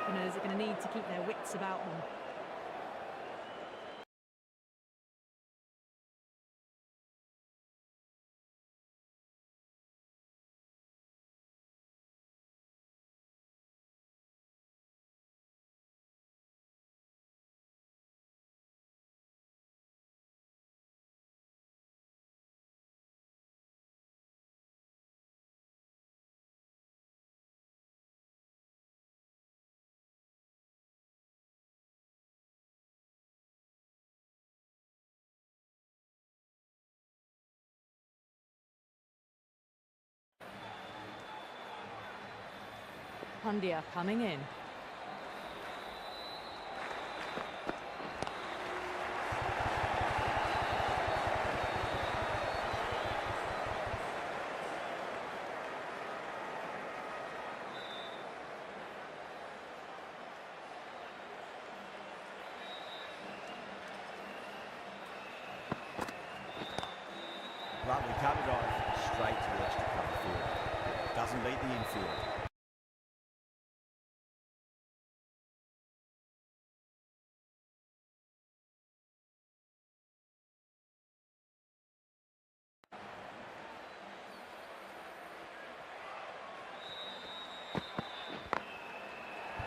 openers are going to need to keep their wits about them. Pundia coming in. Lovely cover drive straight to the extra cover field. Doesn't beat the infield.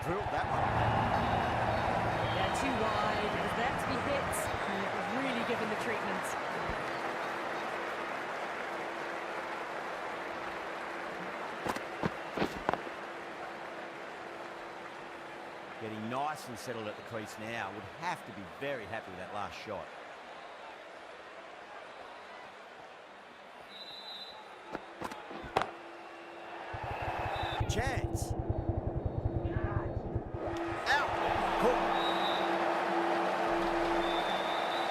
Drilled that one. Yeah, too wide. It was there to be hit, and it was really given the treatment. Getting nice and settled at the crease now. Would have to be very happy with that last shot. Chance. Out. Hook.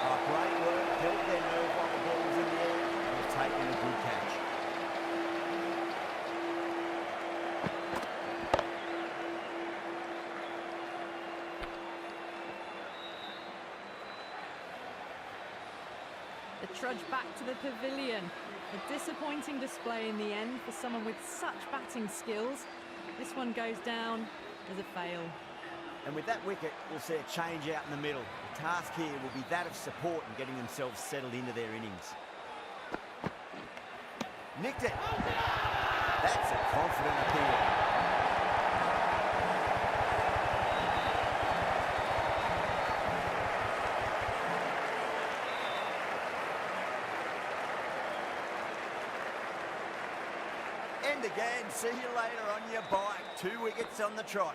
Oh, great work. Held their nerve while the ball was in the air and have taken a good catch. The trudge back to the pavilion. A disappointing display in the end for someone with such batting skills. This one goes down as a fail. And with that wicket, we'll see a change out in the middle. The task here will be that of support and getting themselves settled into their innings. Nicked it. That's a confident appeal. End again. See you later on your bike. 2 wickets on the trot.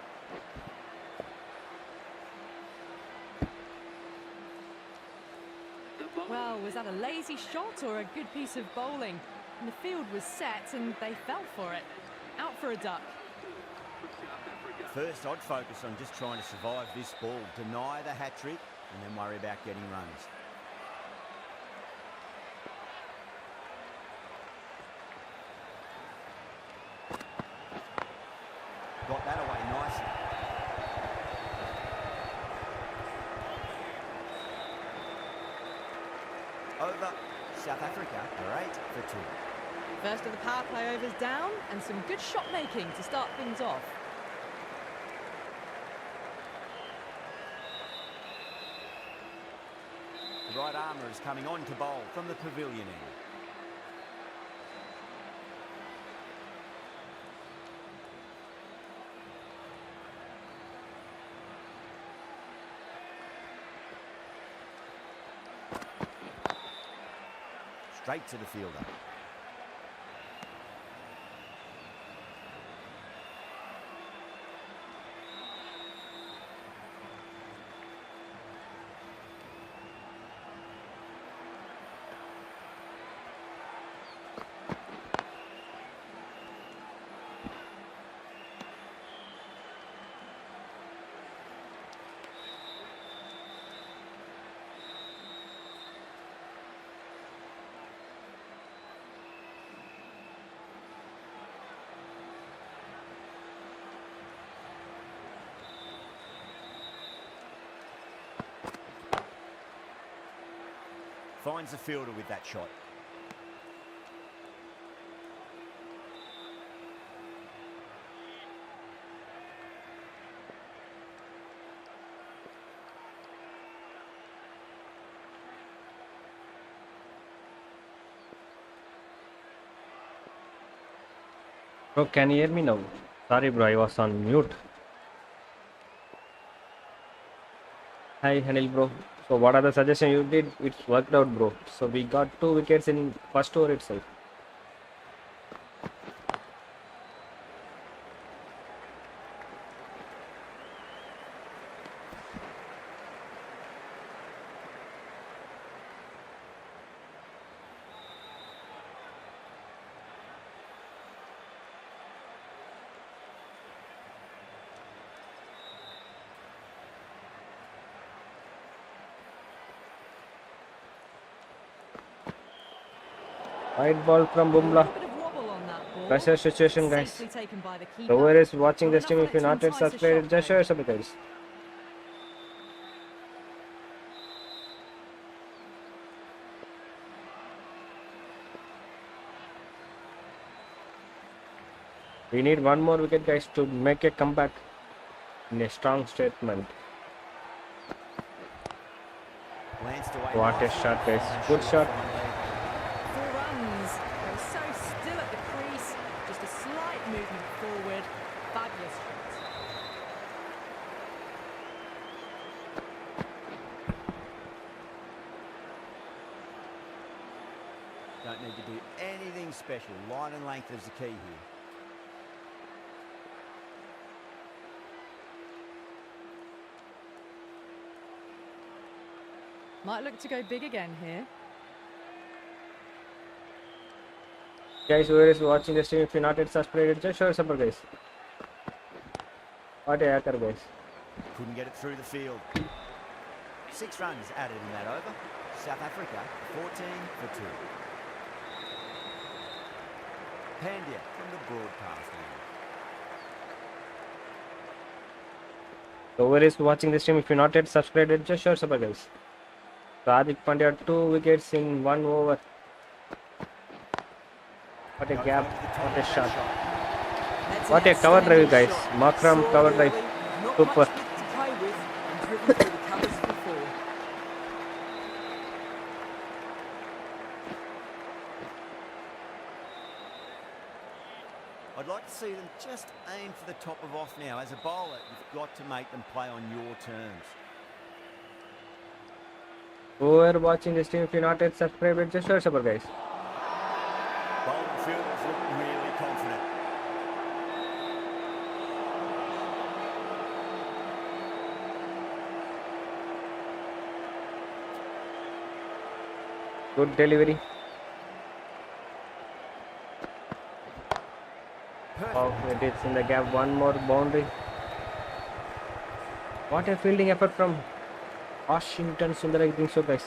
Well, was that a lazy shot or a good piece of bowling? And the field was set and they fell for it. Out for a duck. First, I'd focus on just trying to survive this ball, deny the hat-trick, and then worry about getting runs. Got that away nicely. Over. South Africa are 8 for 2. First of the power play overs down and some good shot making to start things off. The right armour is coming on to bowl from the pavilion end. Straight to the fielder. Finds the fielder with that shot. Bro, can you hear me now? Sorry, bro, I was on mute. Hi, Hanil, bro. So, what are the suggestions you did? It's worked out, bro. So, we got 2 wickets in first over itself. White ball from A little Bumla. bit of wobble on that ball. Pressure situation, guys. Safely taken by the keeper. The over is watching Not this enough team. on If it you're to not yet entice a subscribed, shot, just though. show us up, guys. We need one more wicket, guys, to make a comeback in a strong statement. What a shot, guys. Good shot. 4 runs. They're so still at the crease. Just a slight movement forward. Fabulous shot. Don't need to do anything special. Line and length is the key here. Might look to go big again here. Guys, whoever is watching this stream, if you're not yet subscribed, just show us up, guys. What a hacker, guys. Couldn't get it through the field. 6 runs added in that over. South Africa 14 for 2. Pandya from the broadcast line. Whoever is watching this stream, if you're not yet subscribed, just show us up, guys. So Hardik Pandya 2 wickets in 1 over. What a gap, what a shot. That's What an a cover drive, outstanding guys. shot. Makram Saw cover it drive. early, not Super. much width to play with, and driven through the covers before. I'd like to see them just aim for the top of off now. As a bowler, you've got to make them play on your terms. Whoever watching this stream, if you're not yet subscribed, just show us up, guys. Bowling fielders look really confident. Good delivery. Oh, it is in the gap. One more boundary. What a fielding effort from Washington Sundar, I think so, guys.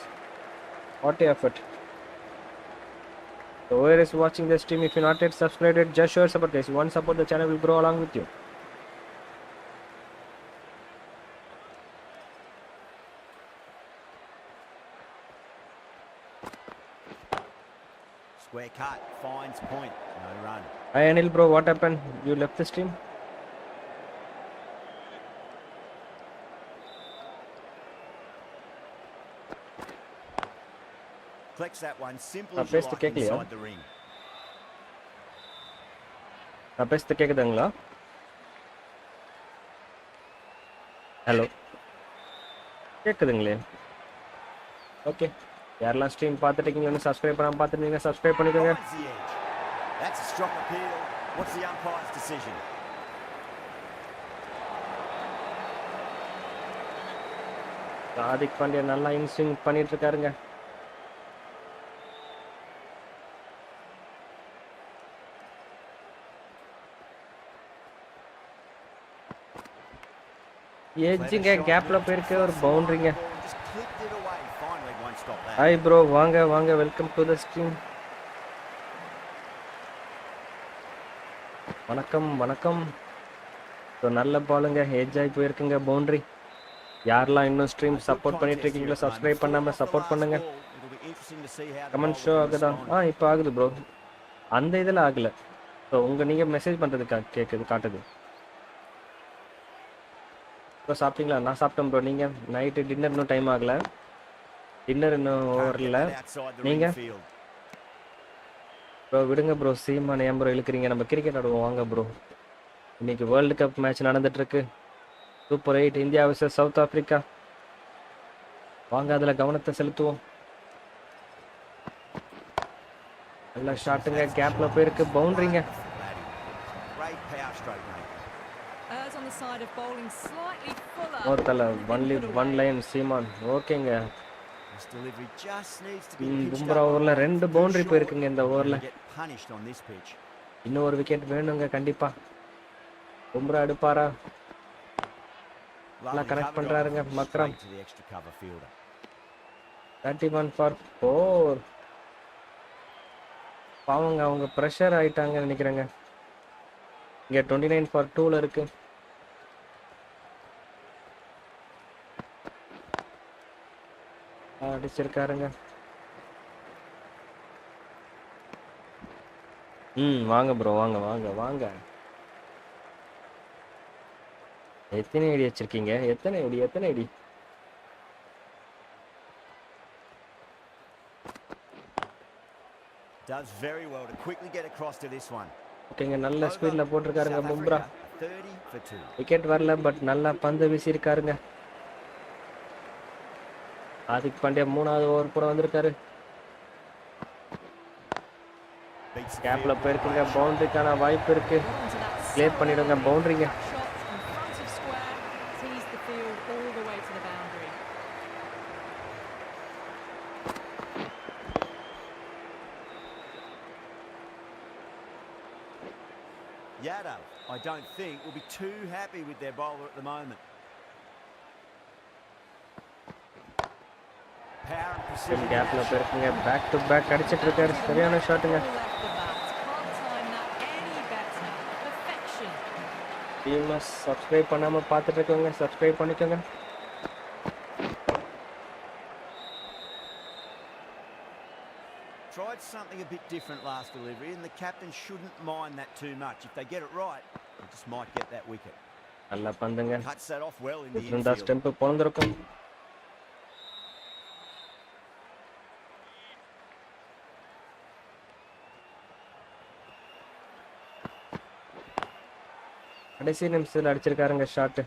What a effort. So whoever is watching this stream, if you're not yet subscribed, just show your support, guys. One support, the channel will grow along with you. Square cut, finds point, no run. Hi Anil bro, what happened? You left the stream? Collects that one, simple நான் as you பேசுறது like கேட்கலையா? inside the ring. நான் பேசுறது கேக்குதுங்களா? Hello கேக்குதுங்களே? Okay யாரெல்லாம் stream பார்த்துட்டு இருக்கீங்க subscribe பண்ணாம பார்த்துட்டீங்க சப்ஸ்கிரைப் பண்ணிக்கோங்க. Finds the edge. That's a strong appeal. What's the umpire's decision? Hardik Pandya நல்லா இன்ஸ்விங் பண்ணிட்டு இருக்காருங்க. எஜ்ஜுங்க கேப்ல போயிருக்கு ஒரு பவுண்டரிங்க. Just clipped it away. Finally won't stop that. Hi bro வாங்க வாங்க வெல்கம் டு த ஸ்ட்ரீம். வணக்கம் வணக்கம். ஸோ நல்ல பாலுங்க எஜ் ஆகி போயிருக்குங்க பவுண்டரி. யாரெல்லாம் இன்னும் ஸ்ட்ரீம் சப்போர்ட் பண்ணிட்டு இருக்கீங்களோ சப்ஸ்கிரைப் பண்ணாம சப்போர்ட் பண்ணுங்க. கமெண்ட் ஷோ ஆகுதா? இப்போ ஆகுது ப்ரோ. அந்த இதில் ஆகல. ஸோ நீங்கள் மெசேஜ் பண்ணுறது கேட்குது காட்டுது. ப்ரோ சாப்பிட்டீங்களா? நான் சாப்பிட்டேன் ப்ரோ. நீங்கள் நைட்டு டின்னர் இன்னும் டைம் ஆகலை. டின்னர் இன்னும் ஓவரில். நீங்கள் ப்ரோ விடுங்க ப்ரோ, சீமான் ஏன் ப்ரோ இழுக்கிறீங்க? நம்ம கிரிக்கெட் ஆடுவோம் வாங்க ப்ரோ. இன்னைக்கு வேர்ல்டு கப் மேட்ச் நடந்துட்டு இருக்கு. Super 8 India vs south Africa. வாங்க அதுல கவனத்தை செலுத்துவோம். நல்ல ஷாட்டுங்க, கேப்ல போயிருக்கு, பவுண்டரிங்க. Great power stroke, mate. Errs on the side of bowling slightly fuller. ஓர்த்தல and been only put one away. Line சீமான். ஓகேங்க. This delivery just needs to be pitched Bumrah up ஓவர்ல right. 2 Too பவுண்டரி short, போயிருக்குங்க இந்த you're ஓவர்ல. gonna get punished on this pitch. இன்னும் ஒரு wicket வேணுங்க கண்டிப்பா. பும்ரா எடுப்பாரா? நல்லா Lovely connect cover drive பண்றாருங்க Makram. straight to the extra cover fielder. 31 for 4. பாவங்க அவங்க ப்ரெஷர் ஆயிட்டாங்க நினைக்கிறேங்க. இங்க 29 for 2ல இருக்கு. அடிச்சிருக்காருங்க. வாங்க ப்ரோ, வாங்க வாங்க வாங்க. எத்தனை ஐடி வச்சிருக்கீங்க? எத்தனை ID? Does very well to quickly get across to this one. ஓகேங்க, நல்ல ஸ்பீட்ல போட்டிருக்காருங்க South Bumrah. Africa 30 for 2. Wicket வரல, பட் நல்லா பந்து வீசியிருக்காருங்க. ஹார்திக் பாண்டியா 3வது ஓவர் கூட வந்திருக்காரு. Beats the கேப்ல field with a போயிருக்குங்க, great shot. பவுண்டரிக்கான வாய்ப்பு இருக்கு. Got onto that Clear so பண்ணிடுங்க, well. boundary-ங்க. That shot in front of square teased the field all the way to the boundary. Yadav, I don't think, will be too happy with their bowler at the moment. Power and precision. கேப்ல போயிருக்குங்க, back to back அடிச்சிட்டு இருக்காரு. சரியான ஷாட்டுங்க. Ball left the bat. Can't time that any better. Perfection. டீமை subscribe பண்ணாம பார்த்துட்டு இருக்கவங்க subscribe பண்ணிக்கோங்க. Tried something a bit different last delivery, and the captain shouldn't mind that too much. If they get it right, they just might get that wicket. நல்ல பந்துங்க. Cuts that off well in the இருந்தா infield. Stump பொழந்திருக்கும். கடைசி நிமிஷத்துல அடிச்சிருக்காருங்க shot.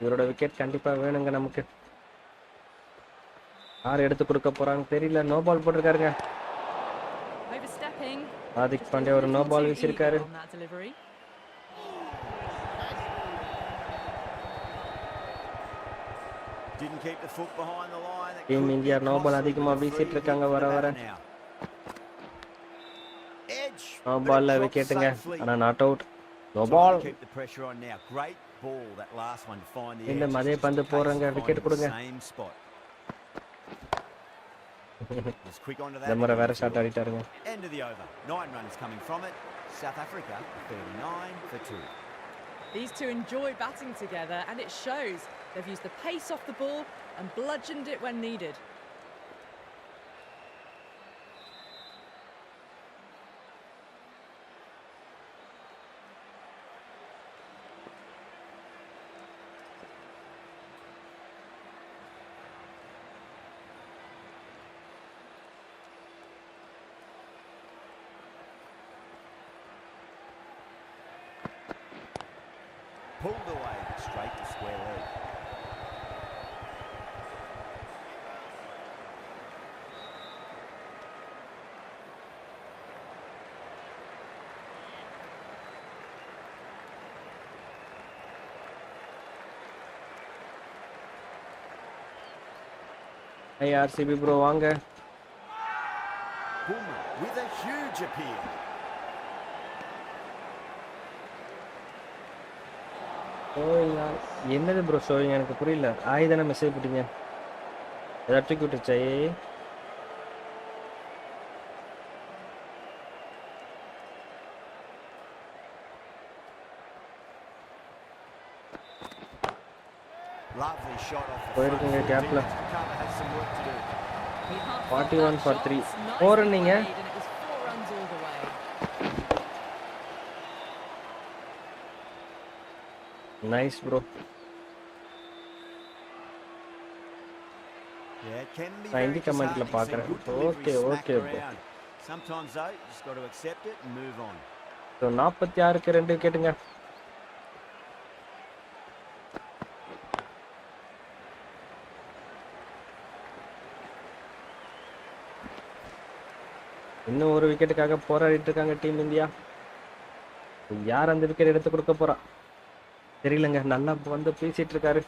இவரோட wicket கண்டிப்பா வேணுங்க நமக்கு. யார் எடுத்து கொடுக்க போறாங்க தெரியல. நோ பால் போட்டிருக்காருங்க. Overstepping. ஹார்திக் பாண்டியா ஒரு நோ பால் வீசியிருக்காரு. On that delivery. Didn't keep the foot behind the line. That team could be India no ball costly அதிகமா with a வீசிட்டு free இருக்காங்க hit for வர the வர. batter now. Edge. No but it பால்ல dropped விக்கெட்டுங்க. safely. ஆனா not out. No Trying ball. to keep the pressure on now. Great ball, that last one to find the edge. இந்த அதே Just பந்து a case போறாங்க, of wicket finding the கொடுங்க. same spot. Just quick onto இந்த that. முறை in the வேற shot infield. அடிட்டாருங்க. End of the over. 9 runs coming from it. South Africa 39 for 2. These two enjoy batting together, and it shows. They've used the pace off the ball and bludgeoned it when needed. Pulled away straight to square leg. I RCB bro வாங்க. Boomer with a huge appeal. என்னது bro showing எனக்கு புரியல. தானே message போட்டீங்க. ஏதாவது தூக்கி விட்டுருச்சா? Lovely shot off the போயிருக்குங்க front. கேப்ல. Cover has some work to do. He half 41 that for shot. 3. Nicely 4 running, played, and it was 4 runs all the way. Nice bro. Yeah, it can be நான் very Hindi கமெண்ட்ல disheartening seeing பார்க்குறேன். good delivery okay smacked bro. around. Sometimes though, you just got to accept it and move on. So 46க்கு 2 விக்கெட்டுங்க. இன்னும் ஒரு விக்கெட்டுக்காக போராடிட்டு இருக்காங்க team India. யார் அந்த விக்கெட் எடுத்து கொடுக்க போறா தெரியலங்க. நல்லா வந்து பேசிட்டு இருக்காரு.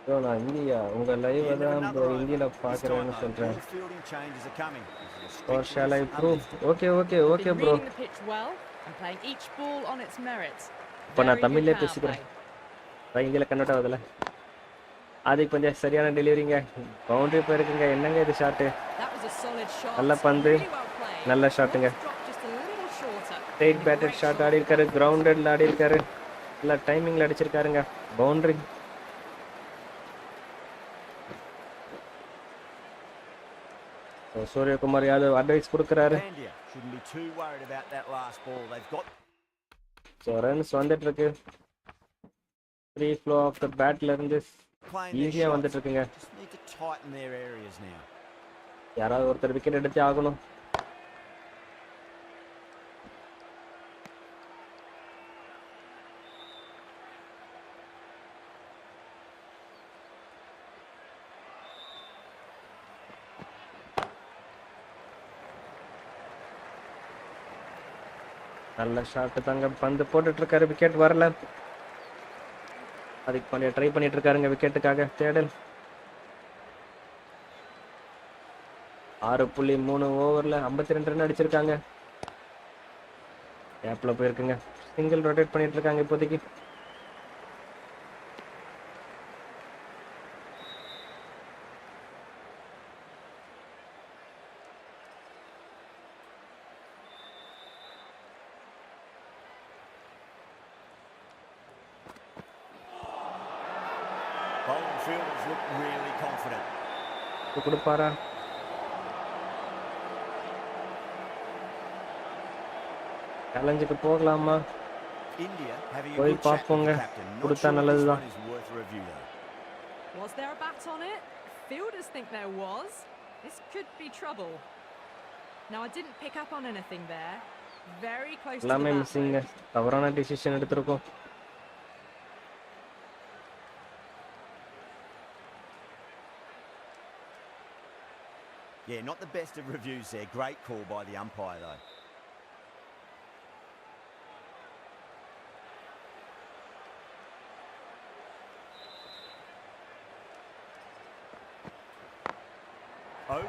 ப்ரோ நான் இந்தியா உங்க லைவ் The end of தான் another ப்ரோ over. இந்தியில This பார்க்குறேன்னு time though, சொல்றேன். all fielding changes are coming. This is a Or strict shall I list, prove? unlifted. Okay okay okay Been bro. reading the pitch well and playing each ball on its merits. இப்போ நான் Very good தமிழ்லே power பேசிக்கிறேன். play. இந்தியில convert ஆகுதுல. அதுக்கு கொஞ்சம் சரியான டெலிவரிங்க. Boundary போயிருக்குங்க. என்னங்க இது shot. That was a solid shot. நல்ல பந்து. Really well played. நல்ல ஷாட்டுங்க. Ball's dropped just a little shorter. Straight And a batted great shot shot ஆடி for இருக்காரு. that. கிரவுண்டட்ல ஆடி இருக்காரு. நல்ல டைமிங்ல அடிச்சிருக்காருங்க. பவுண்டரி. சூரியகுமார் யாதவ் அட்வைஸ் கொடுக்குறாரு. Pandya shouldn't be too worried about that last ball. They've got so runs வந்துட்டு இருக்கு. ஃப்ரீ ஃப்ளோ ஆஃப் த பேட்ல இருந்து playing their ஈஸியா வந்துட்டு shots. இருக்குங்க. Just need to tighten their areas now. யாராவது ஒருத்தர் விக்கெட் எடுத்தே ஆகணும். நல்ல ஷாட் தாங்க. பந்து போட்டுட்டு இருக்காரு. விக்கெட் வரல. அதுக்கு பண்ணி ட்ரை பண்ணிட்டு இருக்காருங்க விக்கெட்டுக்காக தேடல். 6.3 ஓவர்ல 52 ரன் அடிச்சிருக்காங்க. கேப்ல போயிருக்குங்க. சிங்கிள் ரொட்டேட் பண்ணிட்டு இருக்காங்க இப்போதைக்கு. Bowling fielders look really confident. கொடுப்பாரா? சேலஞ்சுக்கு போகலாமா? India having a போய் good chat with பார்ப்போங்க. the captain. Not கொடுத்தா sure this நல்லதுதான். one is worth a review though. Was there a bat on it? Fielders think there was. This could be trouble. Now, I didn't pick up on anything there. Very close to the எல்லாமே bat. மிஸ்ஸிங்க. தவறான decision எடுத்திருக்கோம். Yeah, not the best of reviews there. Great call by the umpire though.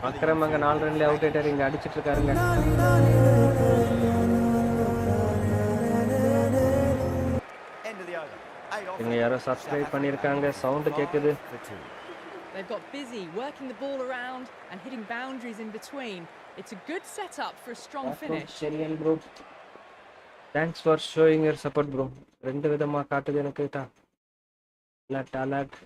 அக்கிரமங்க 4 ரன்ல out ஆயிட்டாரு. இங்க அடிச்சிட்டு இருக்காருங்க. End of the over. 8 off. இங்க யாரோ சப்ஸ்கிரைப் பண்ணிருக்காங்க. சவுண்ட் கேக்குது. They've got busy working the ball around and hitting boundaries in between. It's a good setup for a strong finish. சரியான bro. Thanks for showing your support bro. ரெண்டு விதமா காட்டுது எனக்கு. Alert.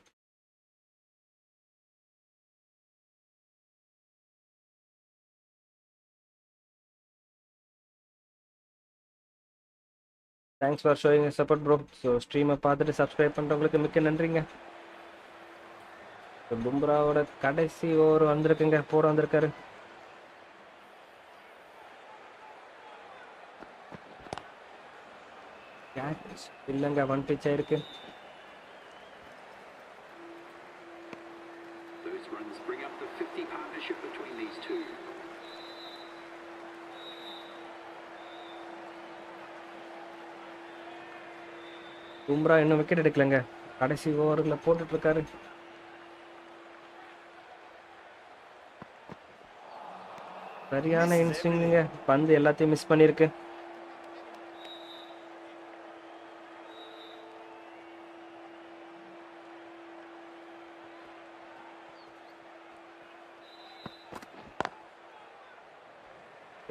Thanks for showing your support bro. So ஸ்ட்ரீமை பார்த்துட்டு subscribe பண்ணுறவங்களுக்கு மிக்க நன்றிங்க. பும்ராவோட கடைசி ஓவர் வந்திருக்குங்க. போட வந்திருக்காரு. கேட்ச் இல்லைங்க. ஒன் பிச் ஆயிருக்கு. Those runs bring up the 50 partnership between these two. Bumrah இன்னும் விக்கெட் எடுக்கலங்க. கடைசி ஓவரில் போட்டுட்டு இருக்காரு. சரியான இன்ஸ்விங்க. பந்து எல்லாத்தையும் மிஸ் பண்ணிருக்கு.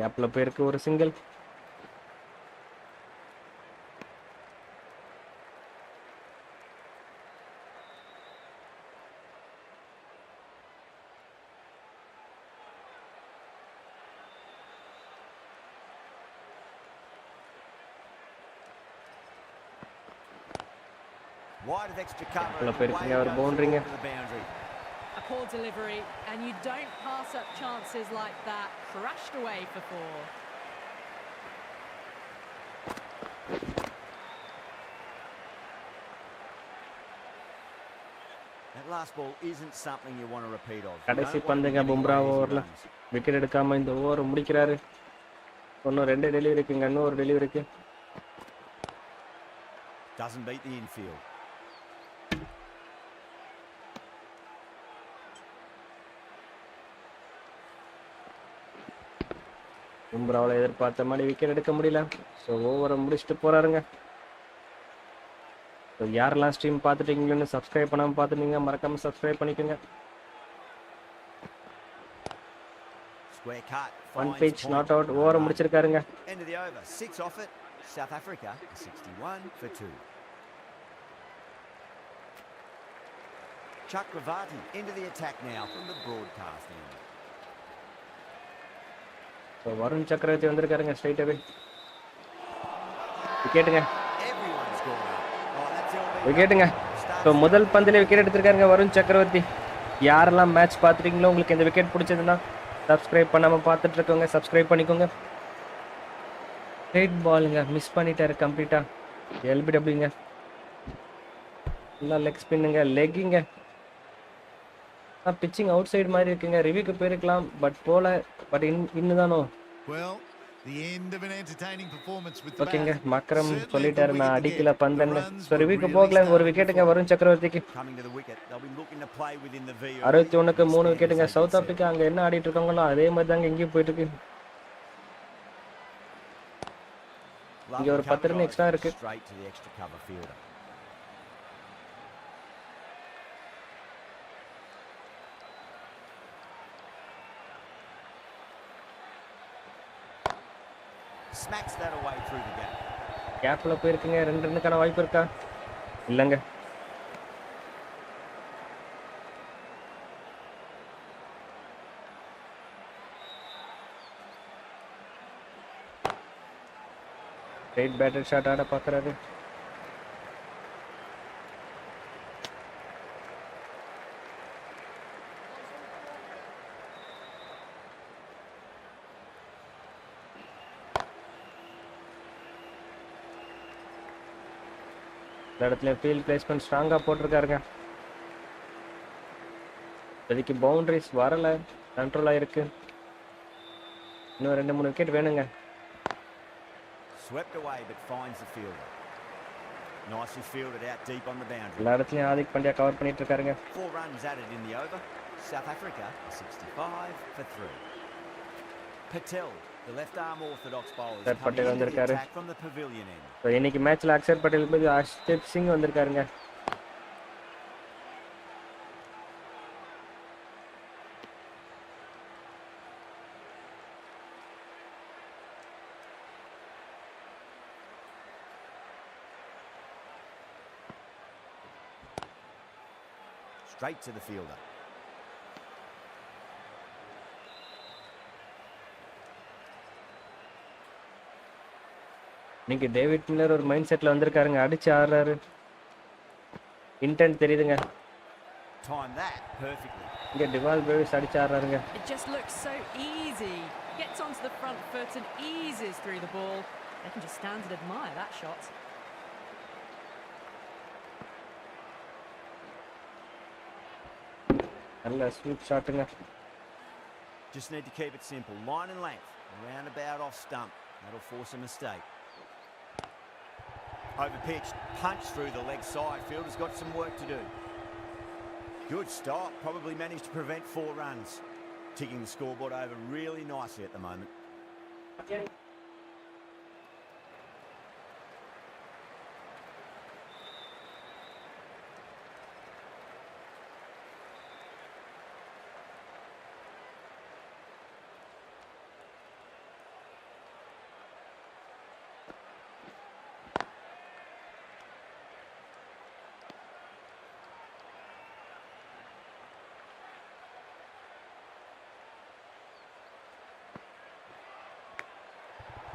கேப்பில் போயிருக்கு ஒரு single. Wide of extra cover. கேப்பில் போயிருக்குங்க ஒரு பவுண்டரிங்க. A poor delivery, and you don't pass up chances like that. Crashed away for 4. That last ball isn't something you want to repeat of. கடைசி பந்துங்க பும்ரா ஓவரில் விக்கெட் எடுக்காமல் இந்த ஓவர் முடிக்கிறாரு. இன்னும் 2 delivery இருக்குங்க, இன்னும் ஒரு டெலிவரி இருக்கு. Doesn't beat the infield. பும்ராவில் எதிர்பார்த்த மாதிரி விக்கெட் எடுக்க முடியல. ஸோ ஓவரை முடிச்சுட்டு போறாருங்க. ஸோ யாரெல்லாம் ஸ்ட்ரீம் பார்த்துட்டீங்கன்னு சப்ஸ்கிரைப் பண்ணாமல் பார்த்துட்டீங்க மறக்காமல் சப்ஸ்கிரைப் பண்ணிக்கோங்க. Square cut. On pitch not out. ஓவரை முடிச்சிருக்காருங்க. End of the over. 6 off it. South Africa 61 for 2. Chakravarti into the attack now from the broadcast end. So Varun Chakravarthy வந்திருக்காருங்க ஸ்ட்ரைட் அவே. விக்கெட்டுங்க, Everyone's gone up. Oh, that's LB. விக்கெட்டுங்க. So முதல் பந்தில் wicket எடுத்திருக்காருங்க Varun சக்கரவர்த்தி. யாரெல்லாம் match பார்த்துட்டீங்களோ உங்களுக்கு இந்த விக்கெட் பிடிச்சதுன்னா சப்ஸ்கிரைப் பண்ணாமல் பார்த்துட்டு இருக்கோங்க, சப்ஸ்கிரைப் பண்ணிக்கோங்க. ஸ்ட்ரைட் பாலுங்க, மிஸ் பண்ணிட்டாரு கம்ப்ளீட்டாக. எல்பிடபிள்யூங்க, நல்லா லெக் ஸ்பின்னுங்க, லெக்கிங்க. பிச்சிங் அவுட் சைடு மாதிரி இருக்குங்க. ரிவ்யூக்கு போயிருக்கலாம் பட் போல. பட் இன்னுதானோ ஓகேங்க. மக்ரம் சொல்லிட்டாரு நான் அடிக்கல பந்தன்னு. ஸோ ரிவ்யூக்கு போகல. ஒரு விக்கெட்டுங்க வருண் சக்கரவர்த்திக்கு. 61க்கு 3 விக்கெட்டுங்க. சவுத் ஆப்பிரிக்கா அங்கே என்ன ஆடிட்டு இருக்காங்களோ அதே மாதிரி தாங்க இங்கேயும் போயிட்டு இருக்கு. இங்கே ஒரு 10 ரன் எக்ஸ்ட்ரா இருக்கு. Smacks that away through the gap. கேப்ல போயிருக்குங்க. 2 ரன்னுக்கான வாய்ப்பு இருக்கா? இல்லைங்க. ஸ்ட்ரைட் பேட்டர் ஷாட் ஆட பார்க்குறாரு. இந்த இடத்துல ஃபீல்ட் பிளேஸ்மெண்ட் ஸ்ட்ராங்காக போட்டிருக்காருங்க. இப்போதைக்கு பவுண்டரிஸ் வரலை, கண்ட்ரோலாக இருக்கு. இன்னும் 2-3 விக்கெட் வேணுங்க. Swept away but finds the fielder. Nicely fielded out deep on the boundary. எல்லா இடத்துலையும் ஆதிக் பாண்டியா கவர் பண்ணிட்டு இருக்காருங்க. 4 runs added in the over. South Africa 65 for 3. Patel, the left arm orthodox bowler, Patel coming into the வந்திருக்காரு. attack from the pavilion end. So இன்னைக்கு மேட்ச்ல அக்ஷர் பட்டேல் போய் அஷ்தீப் சிங் வந்திருக்காருங்க. Straight to the fielder. இன்னைக்கு டேவிட் மில்லர் ஒரு mind செட்ல வந்திருக்காருங்க. அடிச்சு ஆடுறாரு. இன்டென்ட் தெரியுதுங்க. Time that perfectly. இங்க டிவால் பிரேவிஸ் அடிச்சு ஆடுறாருங்க. It just looks so easy. Gets onto the front foot and eases through the ball. They can just stand and admire that shot. நல்ல sweep ஷாட்டுங்க. Just need to keep it simple. Line and length. Roundabout off stump. That'll force a mistake. Over pitch. Punch through the leg side. Fielder's got some work to do. Good stop. Probably managed to prevent 4 runs. Ticking the scoreboard over really nicely at the moment.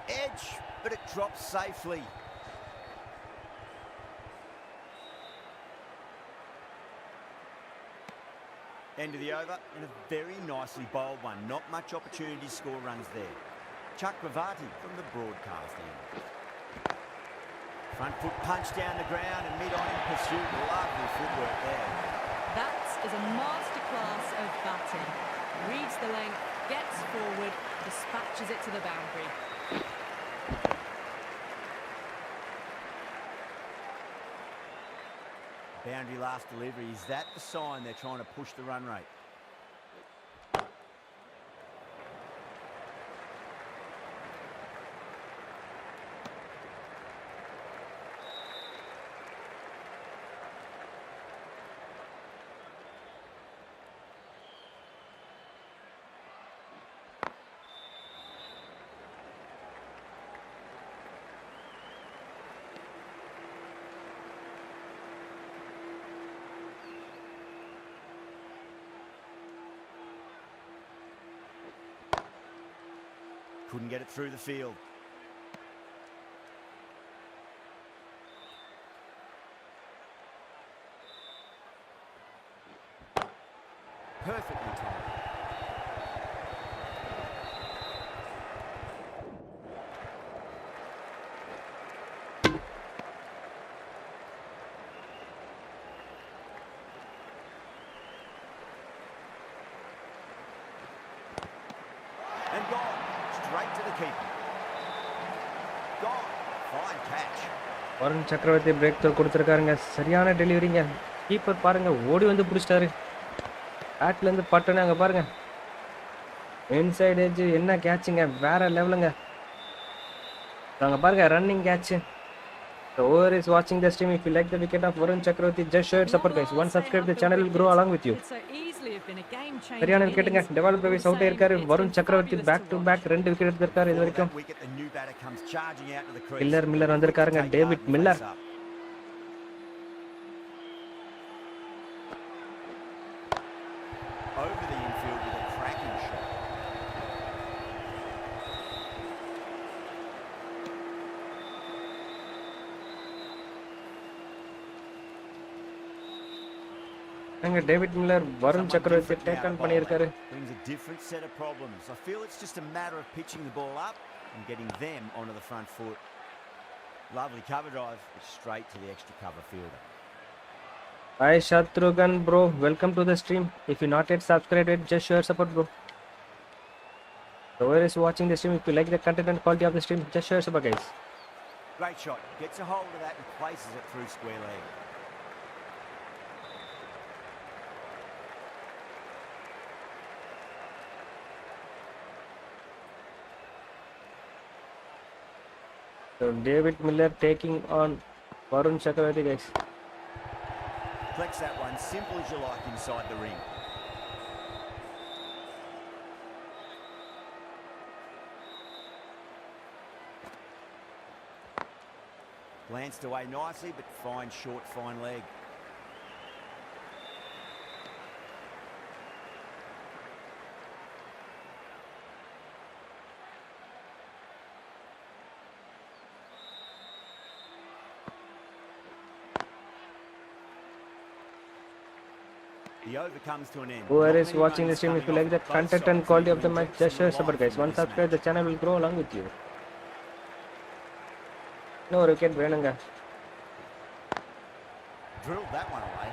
Edge, but it drops safely. End of the over, and a very nicely bowled one. Not much opportunity to score runs there. Chakravarti from the broadcast end. Front foot punch down the ground and mid-on in pursuit. Lovely footwork there. That is a masterclass of batting. Reads the length, gets forward, dispatches it to the boundary. Boundary last delivery. Is that the sign they're trying to push the run rate? Couldn't get it through the field. Perfectly timed. And gone. Straight to the keeper. Gone. Fine catch. Varun சக்கரவர்த்தி break throw கொடுத்துருக்காருங்க. சரியான டெலிவரிங்க. Keeper பாருங்க ஓடி வந்து பிடிச்சிட்டாரு. பேட்லேருந்து பட்டுன்னு அங்கே பாருங்க. Inside edge என்ன கேட்சுங்க, வேற லெவலுங்க. அங்கே பாருங்க running catch. The over is watching the stream. If you like the wicket of Varun Chakravarti, just show your support, guys. Once subscribe, the channel will grow along with you. சரியான விக்கெட்டுங்க. Dewald Pravesh out ஆயிருக்காரு. வருண் சக்கரவர்த்தி back to back 2 wicket எடுத்திருக்காரு இது வரைக்கும். Miller வந்திருக்காருங்க. David Miller. Over the infield with a cracking shot. அங்க David Miller Varun Chakravarthy take on பண்ணியிருக்காரு. Brings a different set of problems. I feel it's just a matter of pitching the ball up and getting them onto the front foot. Lovely cover drive, straight to the extra cover fielder. Hi Shatrughan bro, welcome to the stream. If you not yet subscribed it, just show your support bro. Whoever is watching the stream, if you like the content and quality of the stream, just show your support guys. Great shot, gets a hold of that and places it through square leg. So David Miller taking on Varun Chakravarti guys. Flex that one, simple as you like inside the ring. Glanced away nicely, but fine short, fine leg. The over comes to an end. Whoever is watching the stream, if you like the content and quality of the match, just show your support guys. Once subscribe, the channel will grow along with you. No wicket வேணுங்க. Drilled that one away.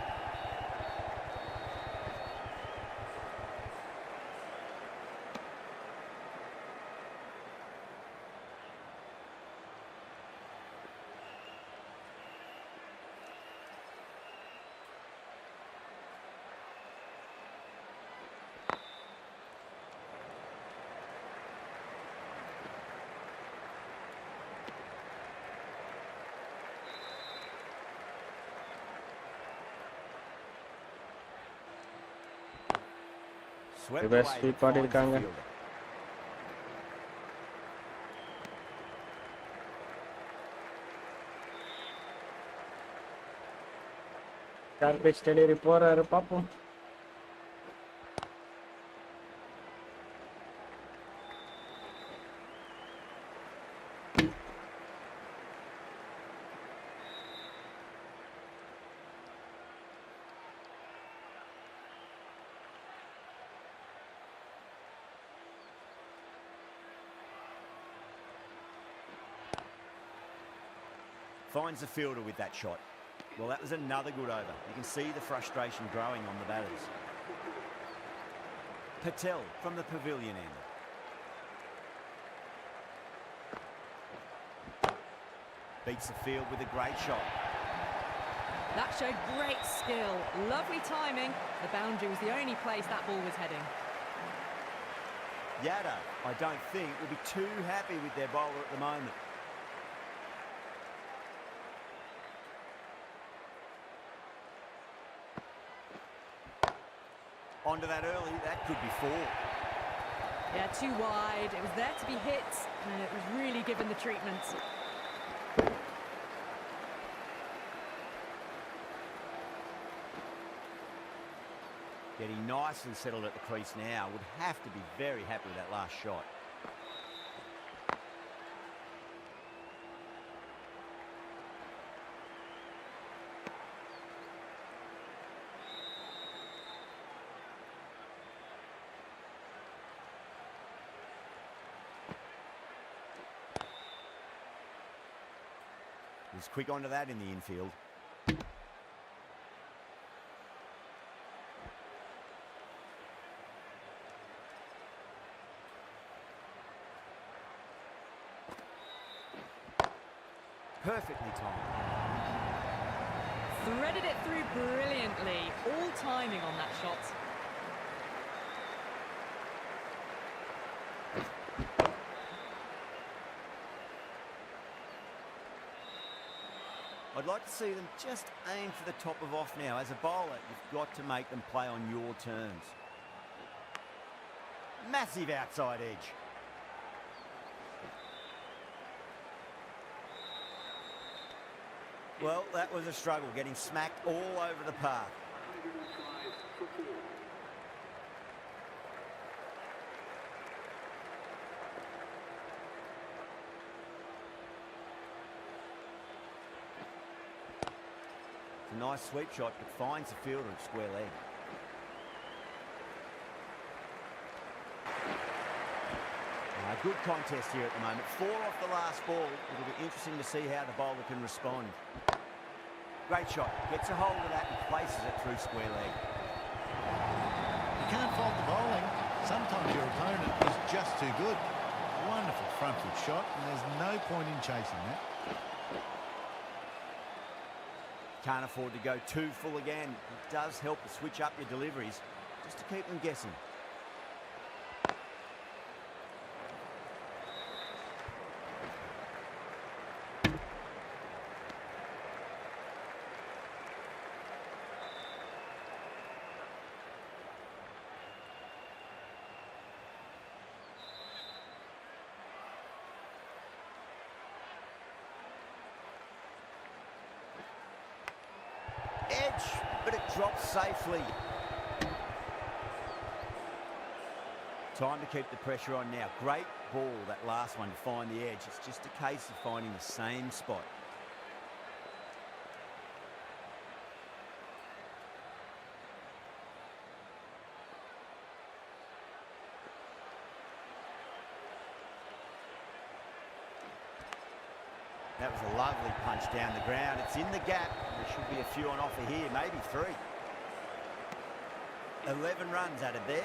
Swept Reverse away, sweep finds the ஆடிருக்காங்க. fielder. Garbage delivery போறாரு பாப்போம். Finds the fielder with that shot. Well, that was another good over. You can see the frustration growing on the batters. Patel from the pavilion end. Beats the field with a great shot. That showed great skill. Lovely timing. The boundary was the only place that ball was heading. Yada, I don't think, will be too happy with their bowler at the moment. Onto that early, that could be 4. Yeah, too wide. It was there to be hit, and it was really given the treatment. Getting nicely settled at the crease now. Would have to be very happy with that last shot. He's quick onto that in the infield. Perfectly timed. Threaded it through brilliantly. All timing on that shot. I'd like to see them just aim for the top of off now. As a bowler, you've got to make them play on your terms. Massive outside edge. Well, that was a struggle, getting smacked all over the park. 105 for 4. It's a nice sweep shot, but finds the fielder at square leg. A good contest here at the moment. 4 off the last ball. It'll be interesting to see how the bowler can respond. Great shot. Gets a hold of that and places it through square leg. You can't fault the bowling. Sometimes your opponent is just too good. Wonderful front foot shot, and there's no point in chasing that. Can't afford to go too full again. It does help to switch up your deliveries just to keep them guessing. Edge, but it drops safely. Time to keep the pressure on now. Great ball, that last one, to find the edge. It's just a case of finding the same spot. That was a lovely punch down the ground. It's in the gap. There should be a few on offer here, maybe 3. 11 runs added there.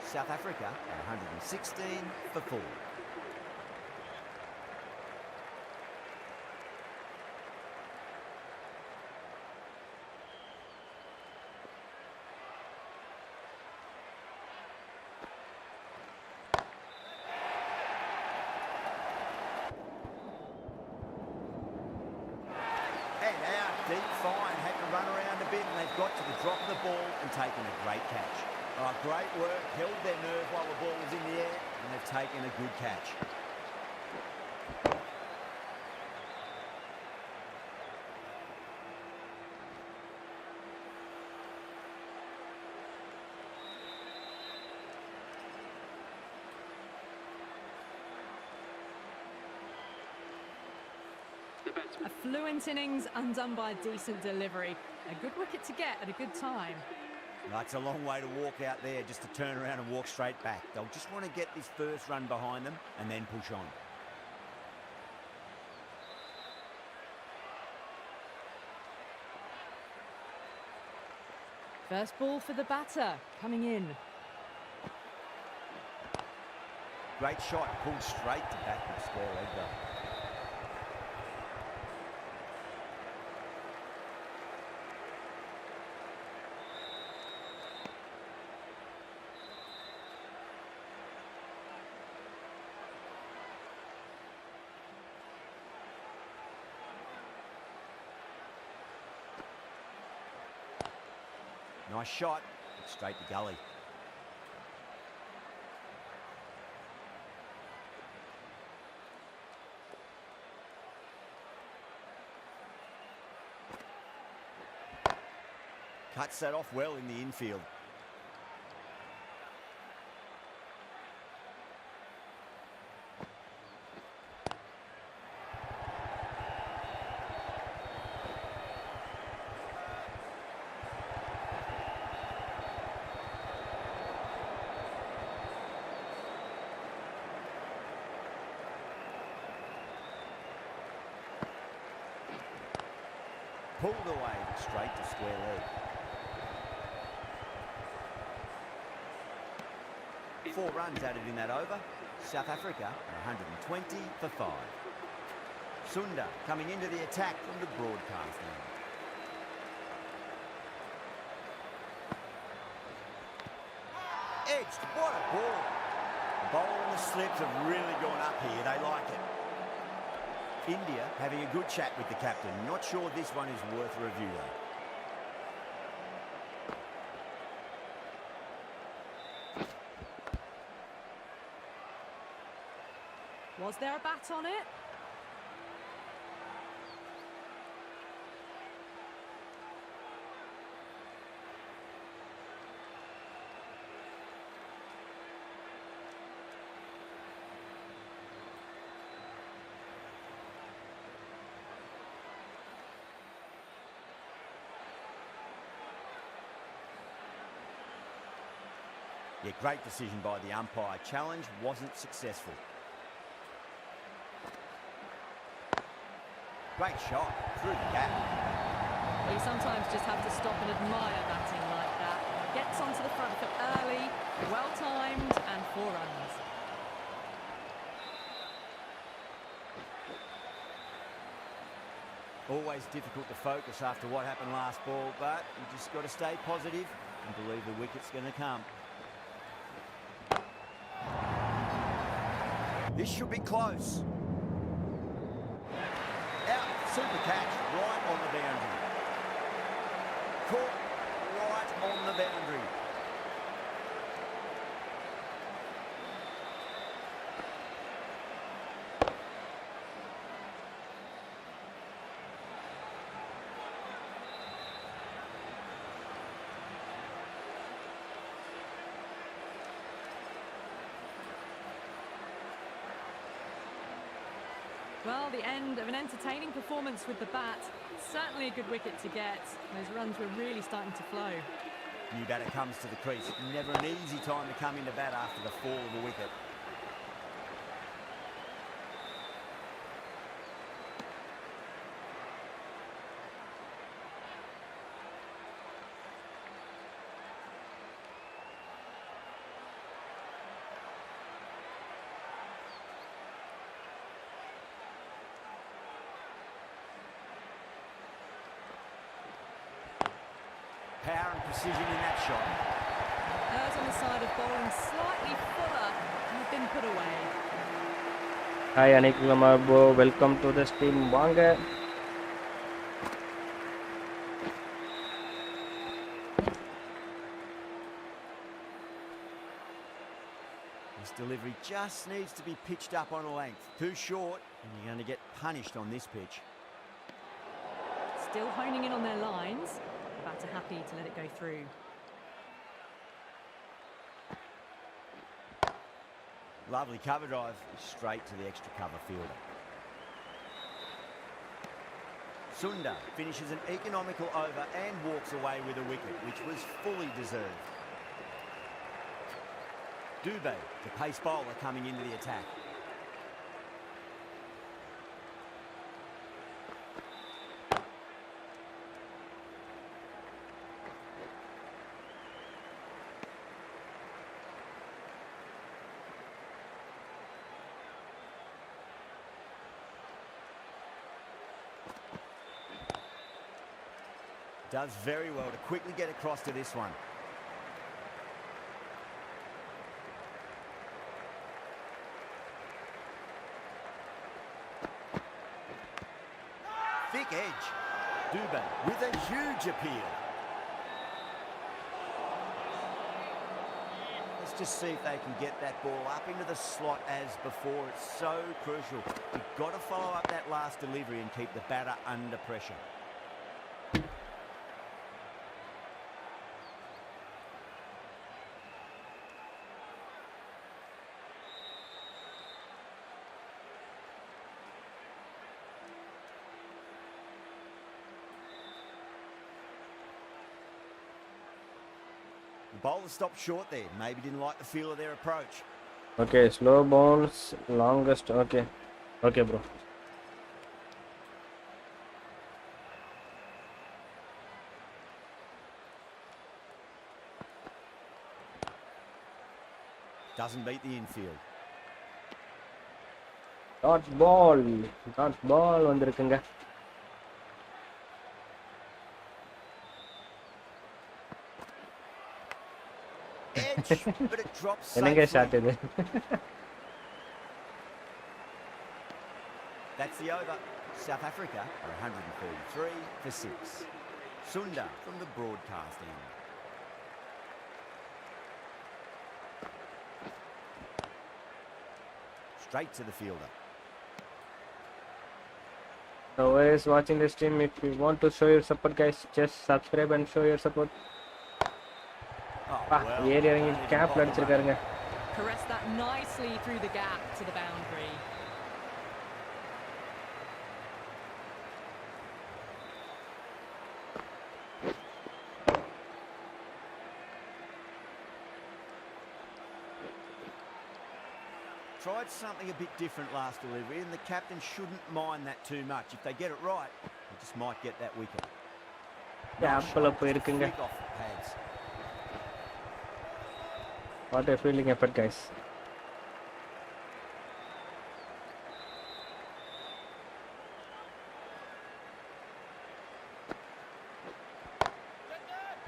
South Africa at 116 for 4. Deep fine, had to run around a bit, and they've got to the drop of the ball and taken a great catch. Oh, great work, held their nerve while the ball was in the air, and they've taken a good catch. A fluent innings undone by a decent delivery. A good wicket to get at a good time. That's a long way to walk out there just to turn around and walk straight back. They'll just want to get this first run behind them and then push on. First ball for the batter, coming in. Great shot, pulled straight to backward square leg though. Nice shot, straight to gully. Cuts that off well in the infield. Pulled away straight to square leg. 4 runs added in that over. South Africa 120 for 5. Sunda coming into the attack from the broadcast end. Edged, what a ball. The bowl and the slips have really gone up here, they like it. India having a good chat with the captain. Not sure this one is worth a review though. Was there a bat on it? Yeah, great decision by the umpire. Challenge wasn't successful. Great shot through the gap. Well, you sometimes just have to stop and admire batting like that. Gets onto the front foot early, well timed, and 4 runs. Always difficult to focus after what happened last ball, but you just got to stay positive and believe the wicket's going to come. This should be close. Out, super catch, right on the boundary. Caught right on the boundary. Well, the end of an entertaining performance with the bat. Certainly a good wicket to get. Those runs were really starting to flow. New batter comes to the crease. Never an easy time to come into bat after the fall of a wicket. Power and precision in that shot. Errs on the side of bowling slightly fuller and been put away. Hi Anik Lamarbo, welcome to the stream. Wanga. This delivery just needs to be pitched up on a length. Too short, and you're going to get punished on this pitch. Still honing in on their lines. The batter happy to let it go through. Lovely cover drive, straight to the extra cover fielder. Sunda finishes an economical over and walks away with a wicket, which was fully deserved. Dubé, the pace bowler, coming into the attack. Does very well to quickly get across to this one. Thick edge. Dubé with a huge appeal. Let's just see if they can get that ball up into the slot as before. It's so crucial. You've got to follow up that last delivery and keep the batter under pressure. The bowler stopped short there. Maybe didn't like the feel of their approach. Okay, slow bounce, longest. Okay, okay, bro. Doesn't beat the infield. Dot ball வந்திருக்குங்க. Edge, but it drops என்னங்க shot safely. இது? That's the over. South Africa are 133 for 6. Sunda from the broadcast end. Straight to the fielder. So who is watching this stream? If you want to show your support, guys, just subscribe and show your support. Oh, well, ஏறி இறங்கி don't even கேப்ல bother, அடிச்சிருக்காருங்க. Caressed that nicely through the gap to the boundary. Tried something a bit different last delivery, and the captain shouldn't mind that too much. If they get it right, they just might get that wicket. கேப்ல போயிருக்குங்க. Flick off the pads. What a fielding effort, guys.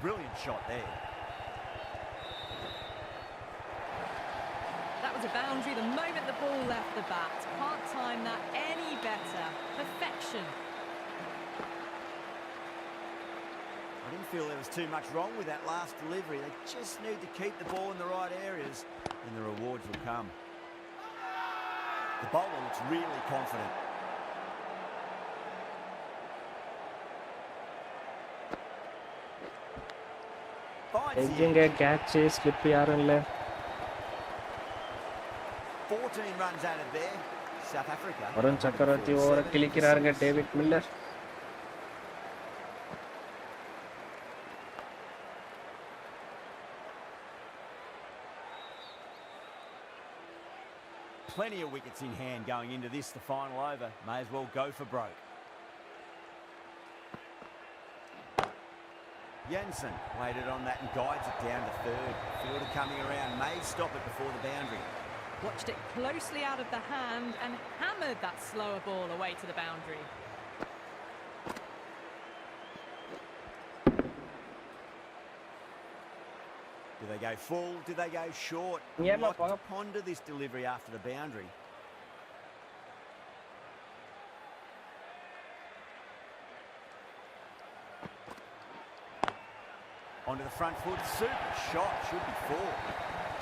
Brilliant shot there. That was a boundary the moment the ball left the bat. Can't time that any better. Perfection. I didn't feel there was too much wrong with that last delivery. They just need to keep the ball in the right areas and the rewards will come. The bowler looks really confident. Finds the எஜ்ஜிங்க catch slip யாரும் இல்ல. 14 runs out of there. South Africa. Varun Chakravarthy ஓவர கிழிக்கிறாருங்க. David Miller. Plenty of wickets in hand going into this, the final over. May as well go for broke. Jensen waited on that and guides it down to third. Fielder coming around, may stop it before the boundary. Watched it closely out of the hand and hammered that slower ball away to the boundary. Do they go full? Do they go short? Yeah, Lot no, to ponder this delivery after the boundary. Onto the front foot, super shot, should be four.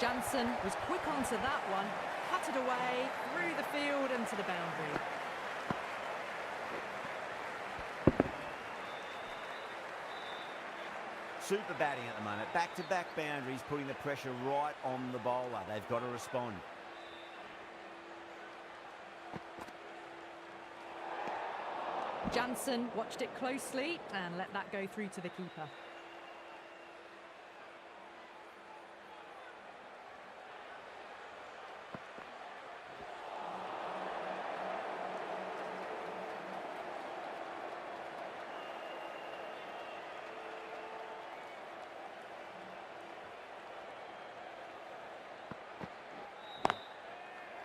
Jansen was quick onto that one, cut it away, through the field and to the boundary. Super batting at the moment. Back-to-back boundaries, putting the pressure right on the bowler. They've got to respond. Jansen watched it closely and let that go through to the keeper.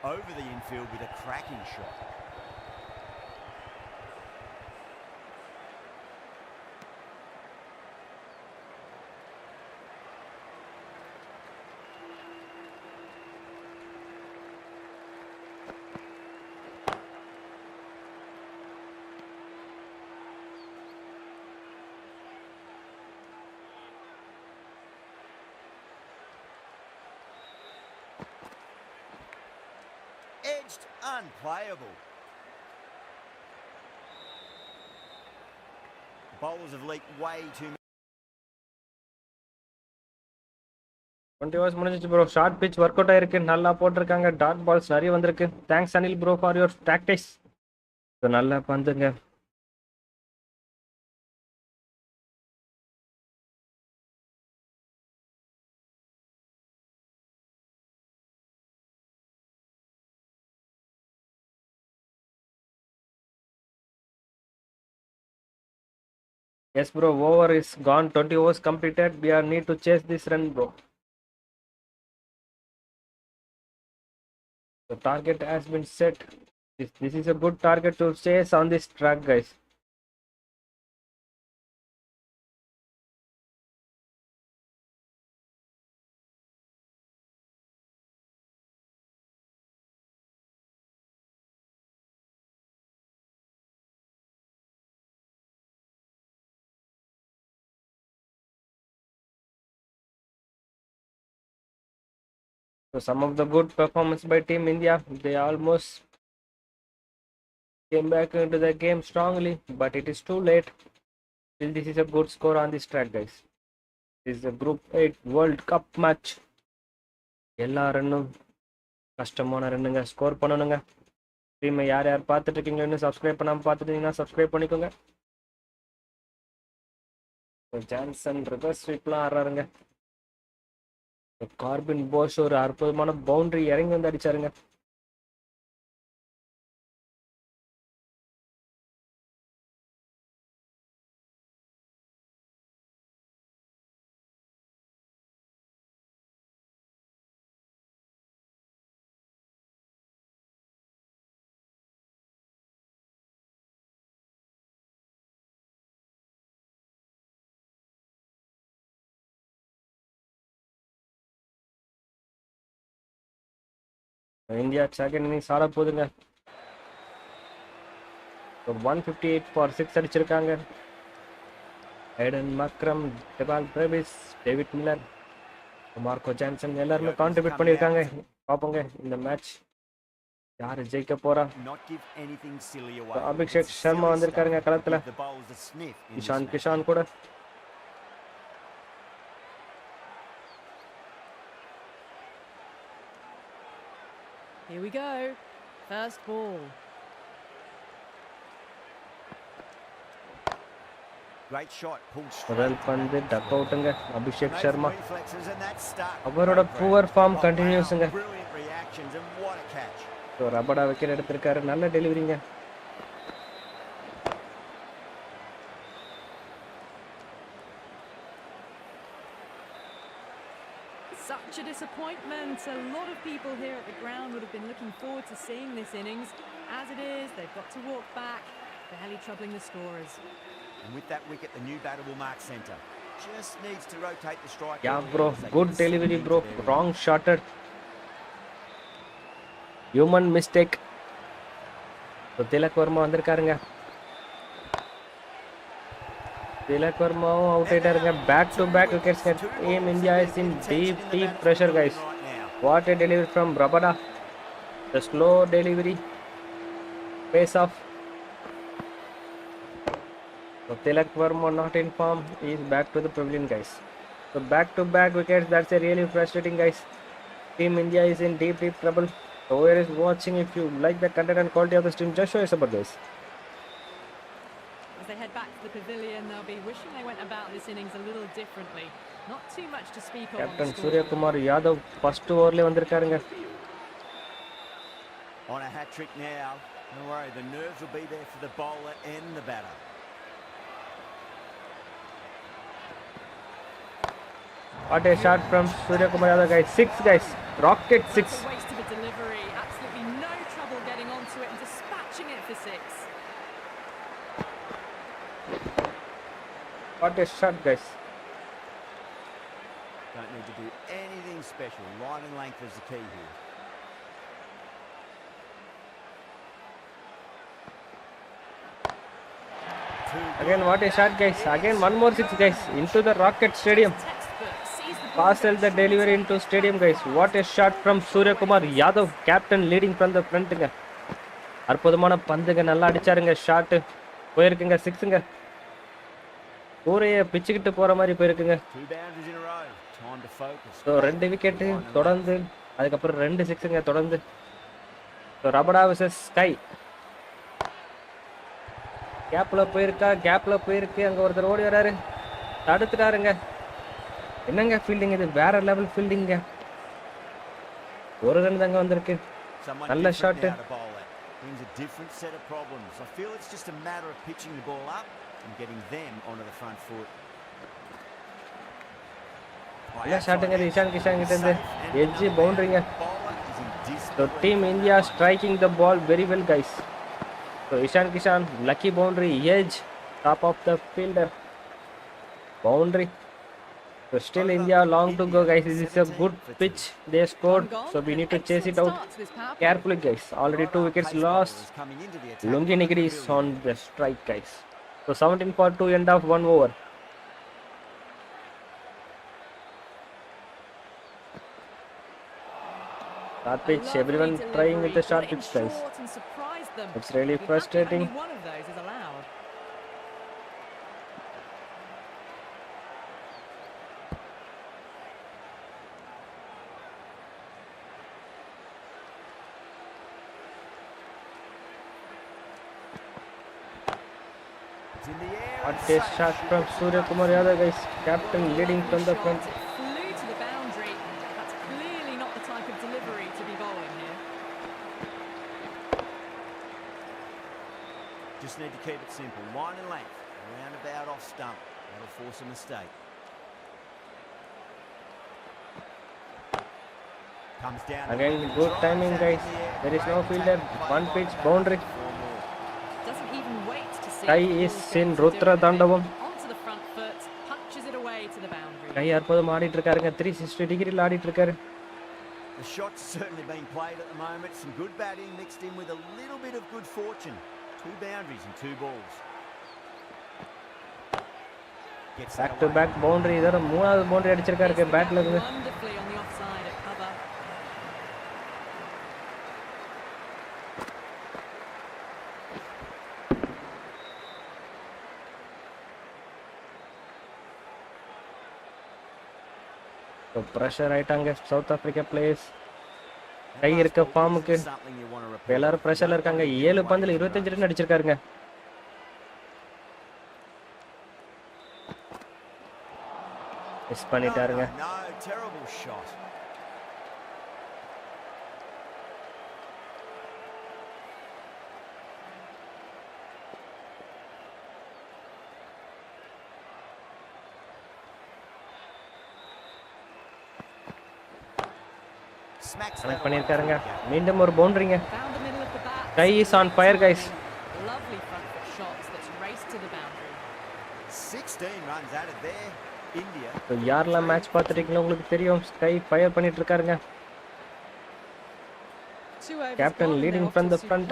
Over the infield with a cracking shot. Launched, unplayable. The bowlers have leaked way too much. 20 hours முடிஞ்சிச்சு bro. Short pitch work out ஆயிருக்கு, நல்லா போட்டிருக்காங்க. Dot balls நிறைய வந்திருக்கு. Thanks Anil bro for your practice. நல்லா பந்துங்க. Yes bro, over is gone. 20 overs completed. We are need to chase this run bro. The target has been set. This is a good target to chase on this track guys. So some of the good performance by Team India. They almost came back into the game strongly, but it is too late. Still, this is a good score on this track, guys. This is a Group 8 World Cup match. எல்லா ரன்னும் கஷ்டமான ரன்னுங்க. Score பண்ணணுங்க. டீமை யார் யார் பார்த்துட்டு இருக்கீங்கன்னு subscribe பண்ணாமல் பார்த்துட்டீங்கன்னா சப்ஸ்கிரைப் பண்ணிக்கோங்க. ஜான்சன் ரிவர்ஸ் ஸ்வீப்லாம் ஆடுறாருங்க. கார்பின் போஸ் ஒரு அற்புதமான பவுண்டரி இறங்கி வந்து அடிச்சாருங்க. இந்தியா செகண்ட் இன்னிங்ஸ் ஆட போகுதுங்க. 158 ஃபார் 6 அடிச்சிருக்காங்க. ஐடன் மக்ரம், டெபால் Brevis, David Miller, Marco Jansen எல்லாருமே கான்ட்ரிபியூட் பண்ணியிருக்காங்க. பார்ப்போங்க இந்த மேட்ச் யார் ஜெயிக்க போறா. அபிஷேக் சர்மா வந்திருக்காருங்க களத்துல. இஷான் கிஷான் கூட. Here we go. First ball. Great shot, pulled முதல் straight. பந்து டக் அவுட்டுங்க. Abhishek Amazing Sharma reflexes and that start. அவரோட புவர் ஃபார்ம் Oh, கண்டினியூஸுங்க. wow, brilliant reactions and what a catch. So Rabada wicket எடுத்திருக்காரு. நல்ல டெலிவரிங்க. Such a disappointment. A lot of people here at the ground would have been looking forward to seeing this innings. As it is, they've got to walk back, barely troubling the scorers. And with that wicket, the new batter will mark centre. Just needs to rotate the strike. Yeah bro, good delivery bro. Wrong shotted. Human mistake. So Tilak Varma வந்திருக்காருங்க. திலக் வர்மாவும் out ஆயிட்டாருங்க. Back to back wickets. Team India is in deep pressure guys. What a delivery from Rabada. The slow delivery pays off. So Tilak Verma not in form. He is back to the pavilion guys. So back to back wickets. That's a really frustrating guys. Team India is in deep trouble. So whoever is watching, if you like the content and quality of the stream, just show your support guys. As they head back to the pavilion, they'll be wishing they went about this innings a little differently. Not too much to speak of. Captain Surya Kumar Yadav first overல வந்திருக்காருங்க. On a hat trick now. Don't worry, the nerves will be there for the bowler and the batter. What a shot from Surya Kumar Yadav guys. 6 guys. Rocket 6. That's a waste of a delivery. Absolutely no trouble getting onto it and dispatching it for 6. What a shot guys. Don't need to do anything special. Line and length is the key here. Again what a shot guys. Again one more 6 guys. Into the Rocket Stadium. Textbook sees the Parcel the delivery into stadium, guys. What a shot from Surya Kumar Yadav, captain leading from the front. அற்புதமான பந்துங்க, நல்லா அடிச்சாருங்க. Shot போயிருக்குங்க, சிக்ஸுங்க. ஊரையை பிச்சுக்கிட்டு போற மாதிரி போயிருக்குங்க. So 2 wicket தொடர்ந்து, அதுக்கப்புறம் 2 சிக்ஸுங்க தொடர்ந்து. So Rabada versus SKY. கேப்ல போயிருக்கு. அங்க ஒருத்தர் ஓடி வராரு, தடுத்துட்டாருங்க. என்னங்க ஃபீல்டிங் இது, வேற லெவல் ஃபீல்டிங்க. ஒரு ரன் தாங்க வந்திருக்கு. நல்ல shot. Brings a different set of problems. I feel it's just a matter of pitching the ball up and getting them onto the front foot. நல்ல ஷாட்டுங்க இது இஷான் கிஷான் கிட்ட இருந்து. Edge பவுண்டரிங்க. So team India striking the ball very well, guys. So Ishan Kishan, lucky boundary, edge, top of the fielder, boundary. So still India long to go, guys. This is a good pitch they scored, so we need to chase it out carefully, guys. Already 2 wickets lost. Lungi Nigri is on the strike, guys. So 17 for 2, end of 1 over. Short pitch, everyone trying with the short pitch, guys. It's really frustrating. What a shot from Surya Kumar Yadav, guys. Captain leading from the front. Flew to the boundary. That's clearly not the type of delivery to be bowling here. Just need to keep it simple. Line and length. Roundabout off stump. That'll force a mistake. Comes down. Again, good timing, guys. There is no fielder. One pitch, boundary. Doesn't even wait to see. Kai is in Rutra Tandavam. Onto the front foot, punches it away to the boundary. Kai அற்புதமா ஆடிட்டு இருக்காருங்க. 360 டிகிரில ஆடிட்டு இருக்காரு. The shot's certainly being played at the moment. Some good batting mixed in with a little bit of good fortune. 2 boundaries and 2 balls. Back to back boundary. இதோட மூணாவது boundary அடிச்சிருக்காரு பேட்ல இருந்து. Wonderfully on the offside at cover. So pressure ஆயிட்டாங்க South Africa players. கை இருக்க ஃபார்முக்கு எல்லாரும் பிரஷர்ல இருக்காங்க. 7 பந்துல 25 ரன் அடிச்சிருக்காருங்க. மிஸ் பண்ணிட்டாருங்க. No, terrible shot. கனெக்ட் பண்ணிருக்காருங்க. மீண்டும் ஒரு பவுண்டரிங்க. Found the middle of the bat. Kai is on fire, guys. Lovely front foot shots that's raced to the boundary. 16 runs out of there. India. So யாரெல்லாம் match பார்த்துட்டீங்களோ உங்களுக்கு தெரியும். Sky fire பண்ணிட்டு இருக்காருங்க. Captain leading from the front.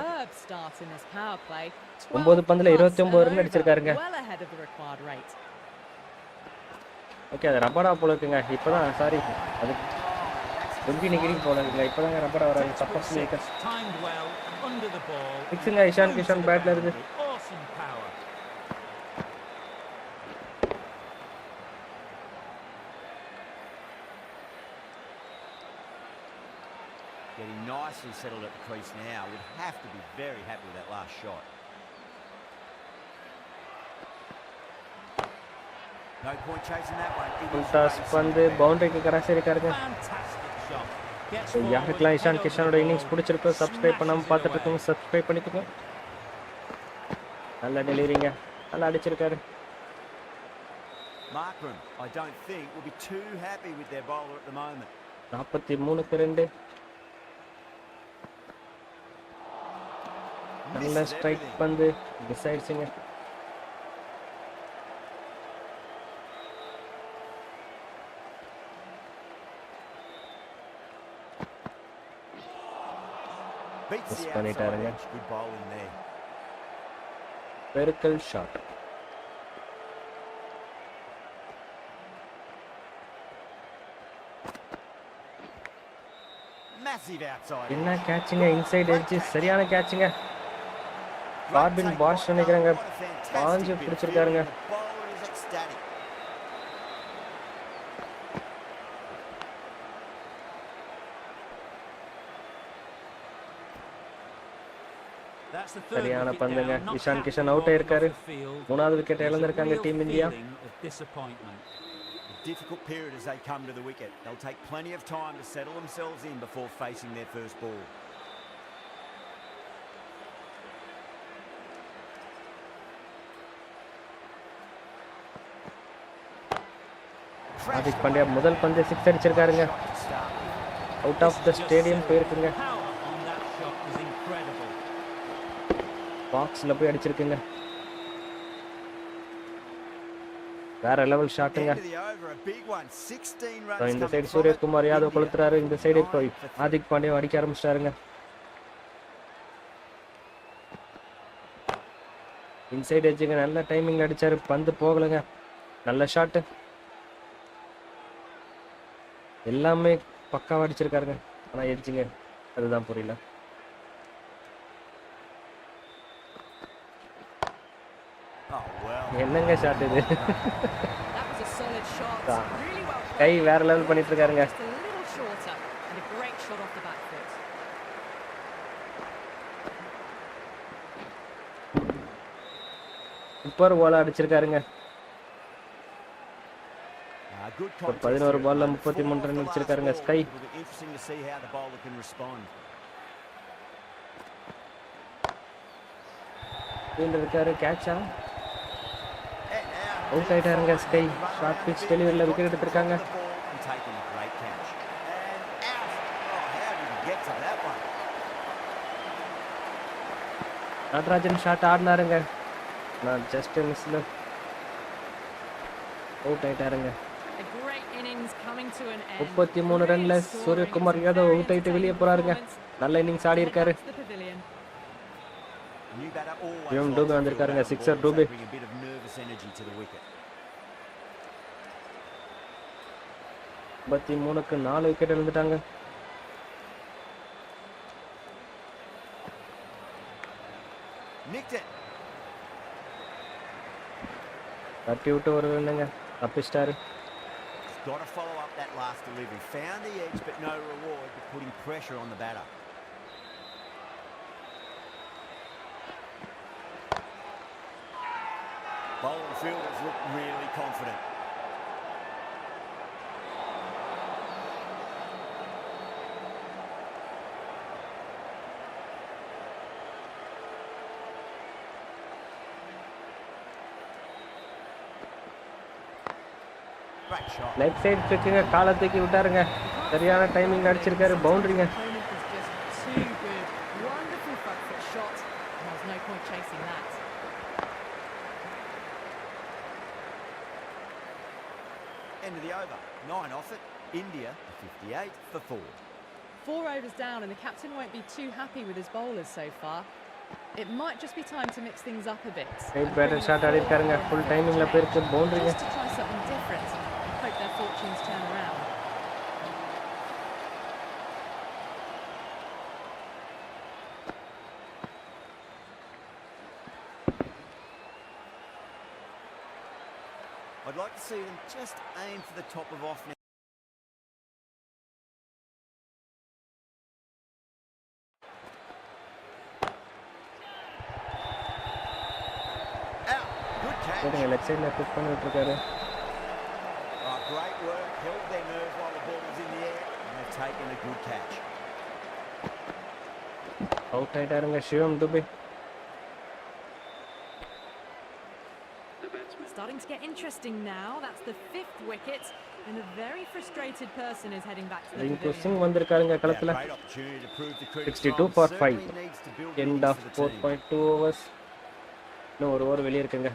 9 பந்துல 29 run அடிச்சிருக்காருங்க. Okay, அது Rabada போல இருக்குங்க. இப்பதான் சாரி, அது லுங்கி நிகிரி போல இருக்குங்க. இப்பதாங்க ரப்படா வராங்க. சப்போஸ் மேக்கர்ஸ் சிக்ஸுங்க. இஷான் கிஷான் பேட்ல இருந்து. Getting nicely settled at the crease now. Would have to be very happy with that last shot. No point chasing that one. Toss பந்து பவுண்டரிக்கு கிராஸ் இருக்காருங்க. ஸோ யாருக்கெல்லாம் இஷான் கிஷானோட இன்னிங்ஸ் பிடிச்சிருக்கோ சப்ஸ்கிரைப் பண்ணாமல் பார்த்துட்டு இருக்கோங்க, சப்ஸ்கிரைப் பண்ணிக்கோங்க. நல்லா டெலிவரிங்க, நல்லா அடிச்சிருக்காரு. Markram, I don't think, will be too happy with their bowler at the moment. 43க்கு 2. நல்ல ஸ்ட்ரைக் பந்து மிஸ் ஆயிடுச்சுங்க. மிஸ் பண்ணிட்டாருங்க. பெருக்கல் ஷாட். Massive outside என்ன edge. கேட்சுங்க, இன்சைட் Great எட்ஜ், catch. சரியான கேட்சுங்க. Great Corbin take Bosch by நினைக்கிறாங்க, What a fantastic பாஞ்சு bit of பிடிச்சிருக்காருங்க. fielding. The bowler is ecstatic. That's the third சரியான wicket பந்துங்க. down. Not Ishan happy Kishan out walking ஆயிருக்காரு. off the field. மூணாவது wicket There's a இழந்திருக்காங்க real team India. feeling of disappointment. A difficult period as they come to the wicket. They'll take plenty of time to settle themselves in before facing their first ball. Hardik Pandya முதல் பந்து six அடிச்சிருக்காருங்க. Out of the stadium போயிருக்குங்க. Power on that shot was incredible. பாக்ஸ்ல போய் அடிச்சிருக்குங்க. வேற level ஷாட்டுங்க. End of the over, a big one. 16 runs இந்த coming side from Suryakumar it. Yadav India கொளுத்துறாரு, இந்த சைடு 9 போய் for 3. ஹார்திக் பாண்டியா அடிக்க ஆரம்பிச்சிட்டாருங்க. இன்சைட் எட்ஜுங்க, நல்ல டைமிங் அடிச்சாரு, பந்து போகலங்க. நல்ல ஷாட்டு, எல்லாமே பக்காவா அடிச்சிருக்காருங்க. ஆனா எட்ஜுங்க, அதுதான் புரியல. Oh, well. என்னங்க ஷாட் இது? That was a solid shot. Ah. Really well guy played. வேற லெவல் பண்ணிட்டு இருக்காருங்க. Just a little shorter and a great shot off the back foot. Super ball அடிச்சிருக்காருங்க. Good ஒரு contest 11 here. பால்ல Four 33 off the run last அடிச்சிருக்காருங்க ball. Sky. It'll be interesting to see how the bowler can respond. Field இருக்காரு, கேட்சா And now, out ஆயிட்டாருங்க SKY. Short pitch டெலிவரியில் wicket எடுத்திருக்காங்க. the ball and taking a great catch. And out. Oh, how did he get to that one? Natarajan shot ஆடினாருங்க, நான் just மிஸ்ல out ஆயிட்டாருங்க. A great innings coming to an end. 33 ரன்ல Great scoring. Suryakumar It's a Yadav very out ஆயிட்டு வெளியே entertaining போறாருங்க. performance. நல்ல innings ஆடி Heading இருக்காரு. back to the pavilion. New batter always Jim likes Dube to feel வந்திருக்காருங்க, that on sixer balls. Dube. They bring a bit of nervous energy to the wicket. 53க்கு 4 wicket இழந்துட்டாங்க. Nicked it. தட்டி விட்டு ஒரு ரன்னுங்க, தப்பிச்சிட்டாரு. He's got to follow up that last delivery. Found the edge, but no reward, but putting pressure on the batter. Bowling fielders look really confident. Great shot. Leg side ஃபிளிக்குங்க, காலை தூக்கி விட்டாருங்க. சரியான timing அடிச்சிருக்காரு, பவுண்டரிங்க. Opponent was just too good. Wonderful front foot shot. And there's no point chasing that. End of the over. 9 off it. India 58 for 4. 4 overs down and the captain won't be too happy with his bowlers so far. It might just be time to mix things up a bit. Great batter shot ஆடி இருக்காருங்க, full timingல போயிருக்கு, பவுண்டரிங்க. Just to try something different. Hope their fortunes turn around. I'd like to see them just aim for the top of off now. Out. Good catch. சரிங்க, leg சைடுல big பண்ணி விட்டுருக்காரு. Oh, great work. Held their nerve while the ball was in the air, and they've taken a good catch. Out ஆயிட்டாருங்க Shivam Dube. The batsman Starting to get interesting now. That's the 5th wicket, and a very frustrated person is heading back to the Rinku pavilion. Singh வந்திருக்காருங்க Yeah, களத்துல. great opportunity to prove the critics 62 wrong. for 5. Certainly needs to build End innings of for the team. 4.2 overs. இன்னும் ஒரு over வெளியே இருக்குங்க.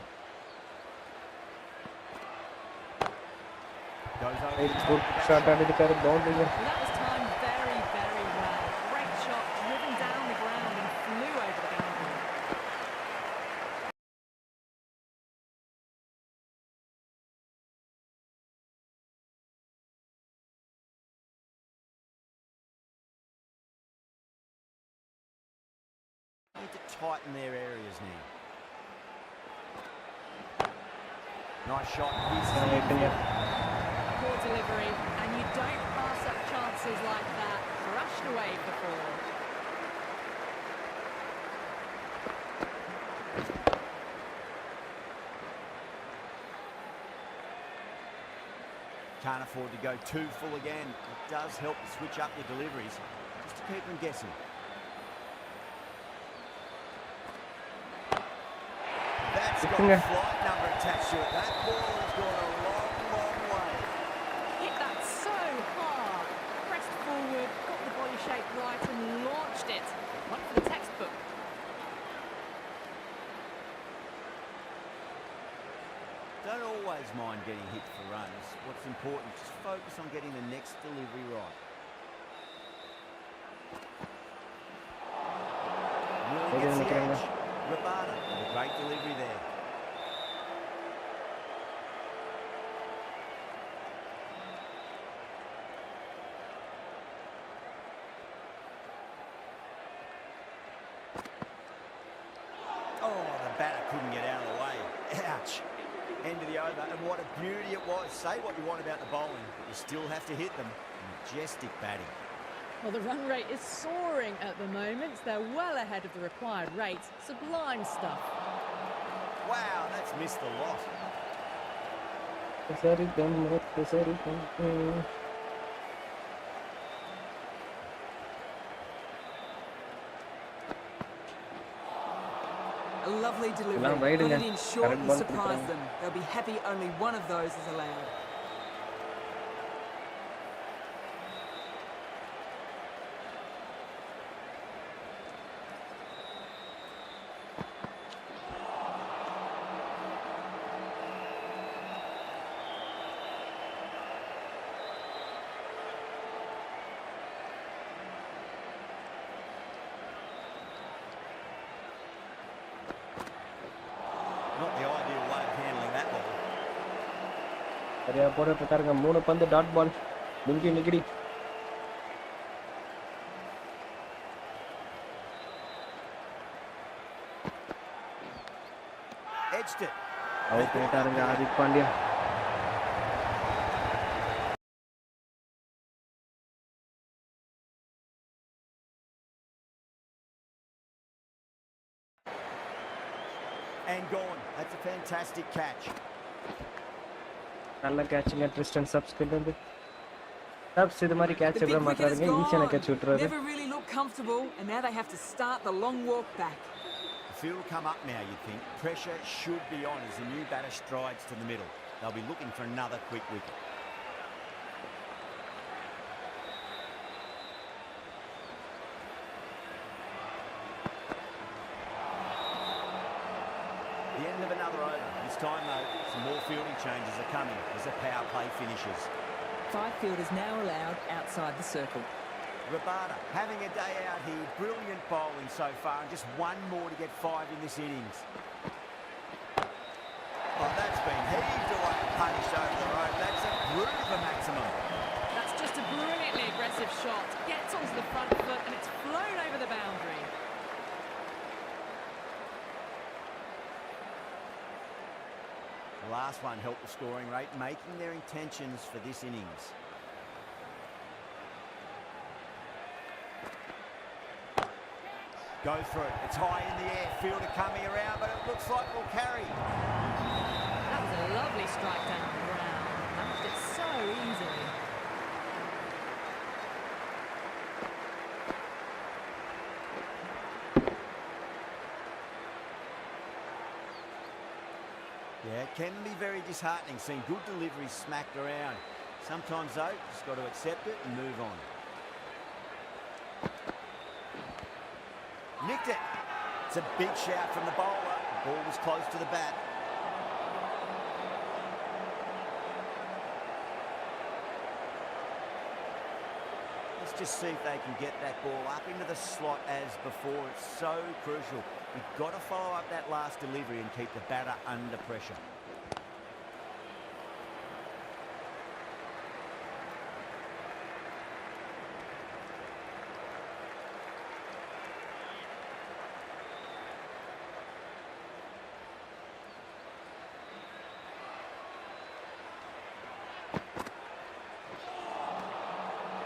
Goes over the top good of that shot shot. ஆடி இருக்காரு, பவுண்டரிங்க. Well, that was Need to tighten their areas now. Nice shot. Poor delivery, and you don't pass up chances like that. Brushed away for 4. Can't afford to go too full again. It does help to switch up your deliveries, just to keep them guessing. That's got a flight number attached to it. That ball has gone a long, long way. Hit that so hard. Pressed forward, got the body shape right and launched it. One for the textbook. Don't always mind getting hit for runs. What's important, just focus on getting the next delivery right. Really gets the edge. Rabada with a great delivery there. Oh, the batter couldn't get out of the way. Ouch. End of the over, and what a beauty it was. Say what you want about the bowling, but you still have to hit them. Majestic batting. Well, the run rate is soaring at the moment. They're well ahead of the required rate. Sublime stuff. Wow, that's missed a lot. A lovely delivery. Got it in short and surprised them. They'll be happy only one of those is allowed. Not the ideal way of handling that ball. சரியா போட்டு பாருங்க 3 பந்து dot ball நிக்கி நிக்கி Edged it. Out ஆயிட்டாருங்க Hardik Pandya And gone. That's a fantastic catch. நல்ல கேட்சிங்க Tristan subscribe வந்து சப்ஸ் இது மாதிரி கேட்ச் விட மாட்டாருங்க ஈஸியான கேட்ச் விட்டுறாரு Never really looked comfortable, and now they have to start the long walk back. The field will come up now, you'd think. Pressure should be on as the new batter strides to the middle. They'll be looking for another quick wicket. The end of another over. This time, though, some more fielding changes are coming as the power play finishes. 5 fielders now allowed outside the circle. Rabada having a day out here. Brilliant bowling so far, and just one more to get 5 in this innings. Oh, that's been heaved away and punished over the road. That's a groove for maximum. That's just a brilliantly aggressive shot. Gets onto the front foot and it's flown over the boundary. The last one helped the scoring rate, making their intentions for this innings. Go for it. It's high in the air. Fielder coming around, but it looks like we'll carry. That was a lovely strike down the ground. Managed it so easily. Yeah, it can be very disheartening seeing good deliveries smacked around. Sometimes, though, just got to accept it and move on. Nicked it. It's a big shout from the bowler. The ball was close to the bat. Let's just see if they can get that ball up into the slot as before. It's so crucial. We've got to follow up that last delivery and keep the batter under pressure.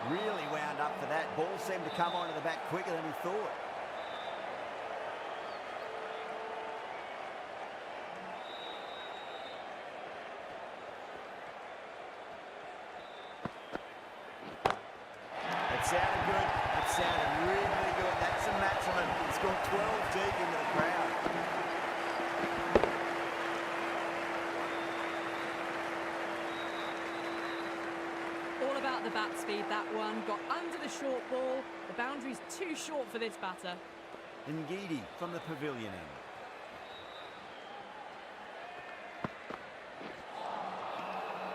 Really wound up for that. Ball seemed to come onto the back quicker than he thought. It sounded good. It sounded really good. That's a maximum. It's gone 12 deep into the crowd. All about the bat speed, that one. Got under the short ball. The boundary's too short for this batter. Ngidi from the pavilion end.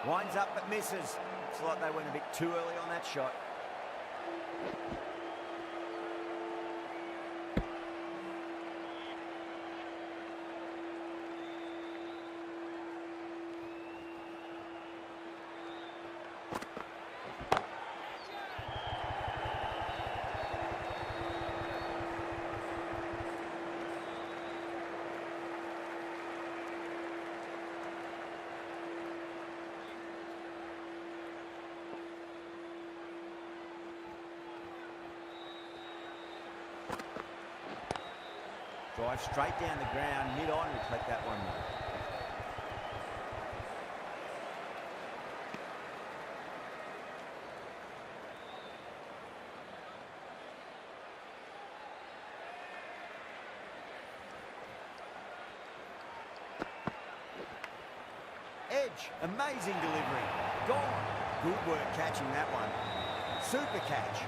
Winds up but misses. Looks like they went a bit too early on that shot. Drive straight down the ground, mid-on, we take that one though. Edge, amazing delivery. Gone. Good work catching that one. Super catch.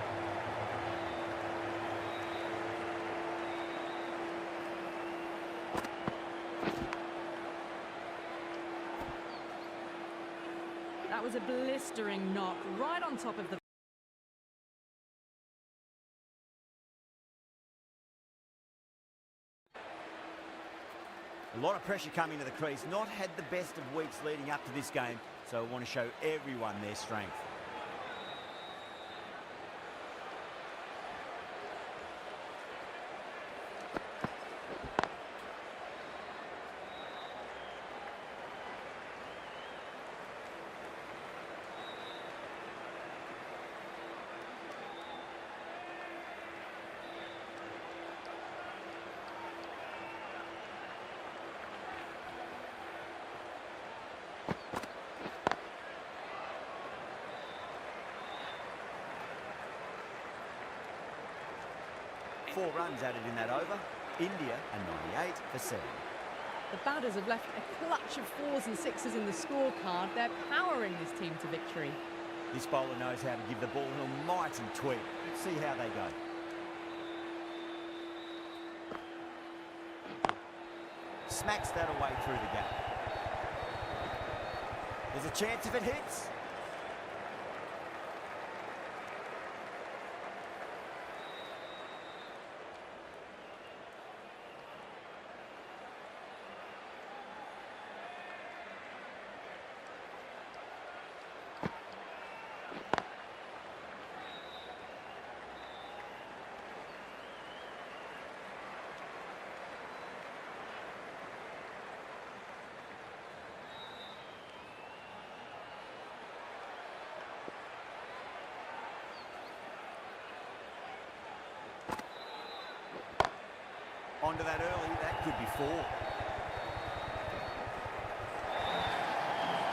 That was a blistering knock right on top of the... A lot of pressure coming to the crease. Not had the best of weeks leading up to this game, so I want to show everyone their strength. Four runs added in that over. India a 98 for 7. The batters have left a clutch of 4s and 6s in the scorecard. They're powering this team to victory. This bowler knows how to give the ball an almighty tweak. Let's see how they go. Smacks that away through the gap. There's a chance if it hits. Onto that early, that could be 4.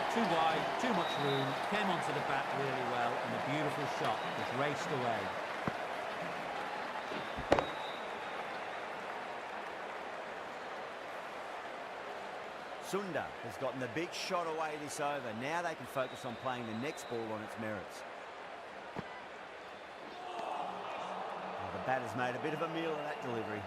Too wide, too much room, came onto the bat really well, and a beautiful shot was raced away. Sunda has gotten the big shot away this over. Now they can focus on playing the next ball on its merits. Oh, the batter's made a bit of a meal of that delivery.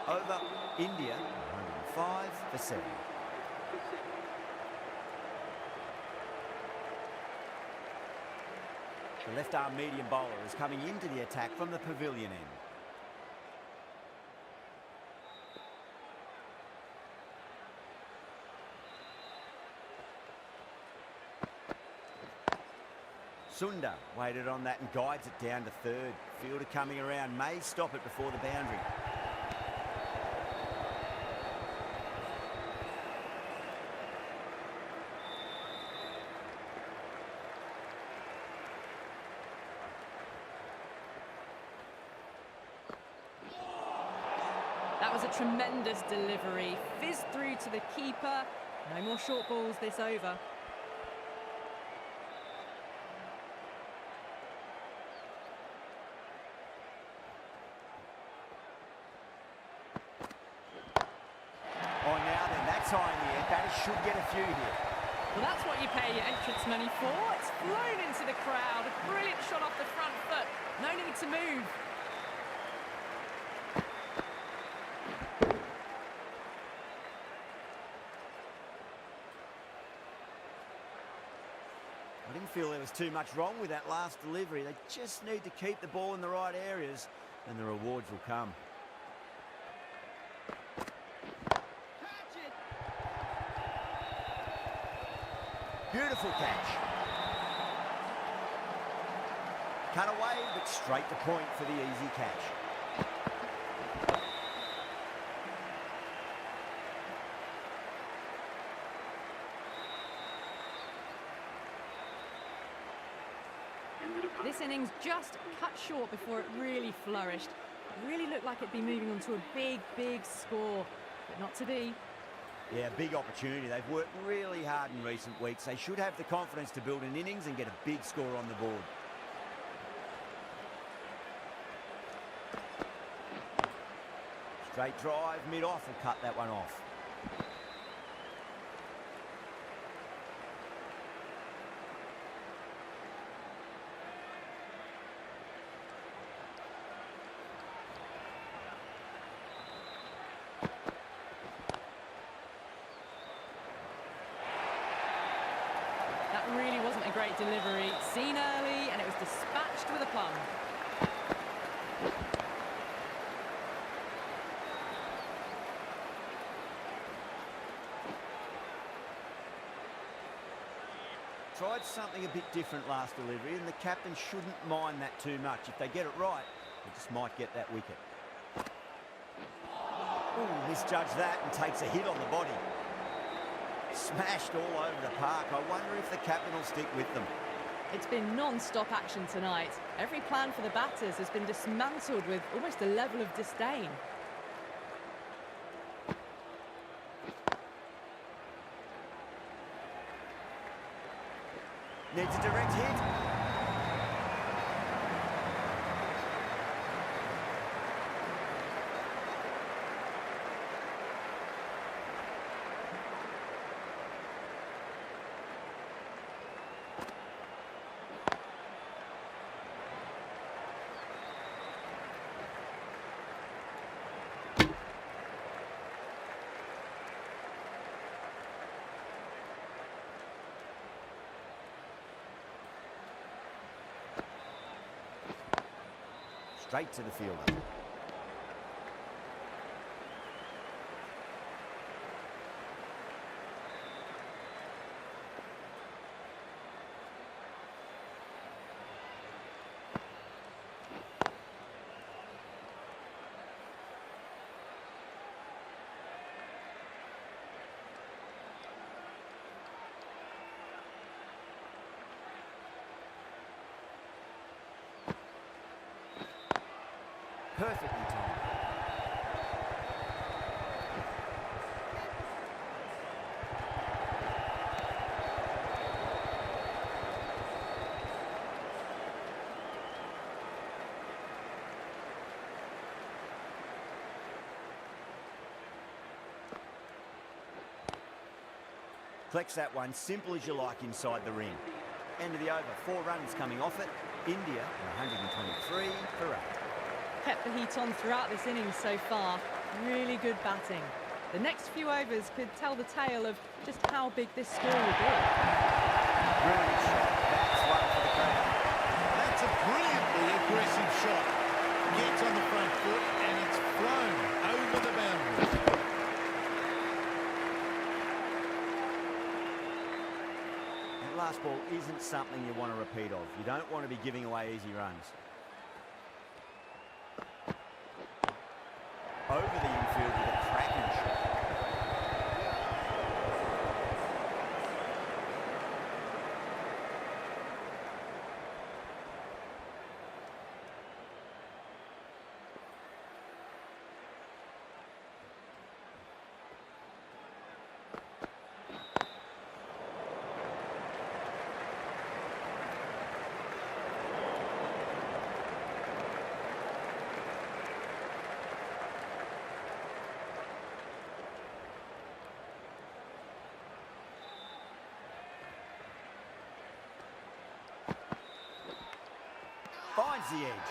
Over India, 105 for 7. The left-arm medium bowler is coming into the attack from the pavilion end. Sunda waited on that and guides it down to third. Fielder coming around, may stop it before the boundary. That was a tremendous delivery. Fizzed through to the keeper. No more short balls this over. Oh, now then, that's high in the air. Batters should get a few here. Well, that's what you pay your entrance money for. It's flown into the crowd. A brilliant shot off the front foot. No need to move. I didn't feel there was too much wrong with that last delivery. They just need to keep the ball in the right areas and the rewards will come. Beautiful catch. Cut away, but straight to point for the easy catch. This innings just cut short before it really flourished. It really looked like it'd be moving on to a big, big score, but not to be. Yeah, big opportunity. They've worked really hard in recent weeks. They should have the confidence to build an innings and get a big score on the board. Straight drive, mid-off will cut that one off. That really wasn't a great delivery. Seen early, and it was dispatched with a plum. Tried something a bit different last delivery, and the captain shouldn't mind that too much. If they get it right, they just might get that wicket. Ooh, misjudged that and takes a hit on the body. Smashed all over the park. I wonder if the captain will stick with them. It's been non-stop action tonight. Every plan for the batters has been dismantled with almost a level of disdain. Needs a direct hit. Straight to the fielder. Perfectly timed. Collects that one, simple as you like inside the ring. End of the over, 4 runs coming off it. India, 123 for 8. Kept the heat on throughout this innings so far. Really good batting. The next few overs could tell the tale of just how big this score will be. Brilliant shot. That's one for the crowd. That's a brilliantly aggressive shot. Gets on the front foot and it's flown over the boundary. That last lost ball isn't something you want to repeat of. You don't want to be giving away easy runs. Over the infield with a cracking shot. Finds the edge.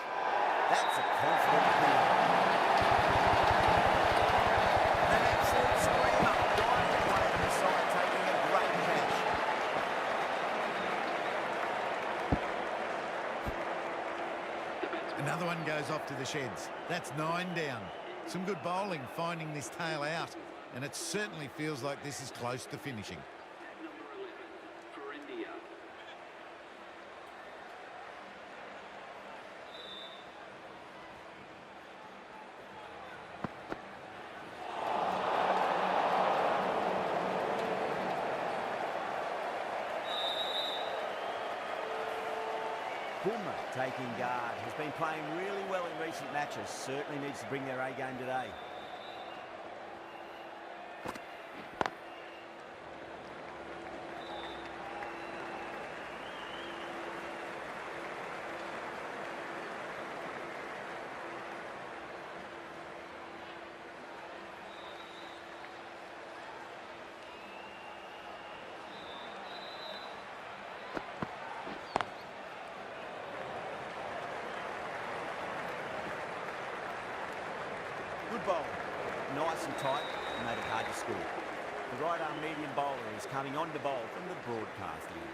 That's a confident hit. An absolute screamer. Diving away to the side, taking a great catch. Another one goes off to the sheds. That's 9 down. Some good bowling finding this tail out, and it certainly feels like this is close to finishing. Number 11 for India. Bumrah taking guard. Has been playing really well in recent matches. Certainly needs to bring their A game today. Good bowling. Nice and tight and made it hard to score. The right arm medium bowler is coming on to bowl from the broadcast end.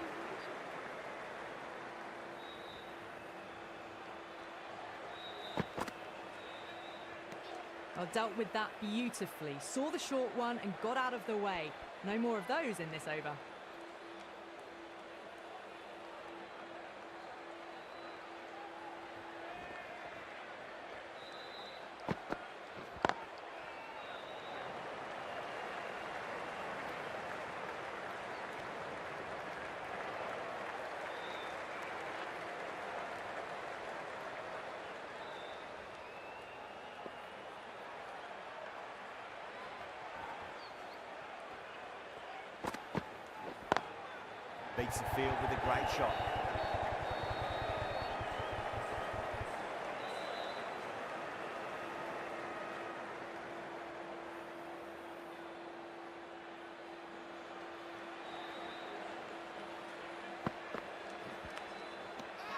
Well, dealt with that beautifully. Saw the short one and got out of the way. No more of those in this over. Beats the field with a great shot.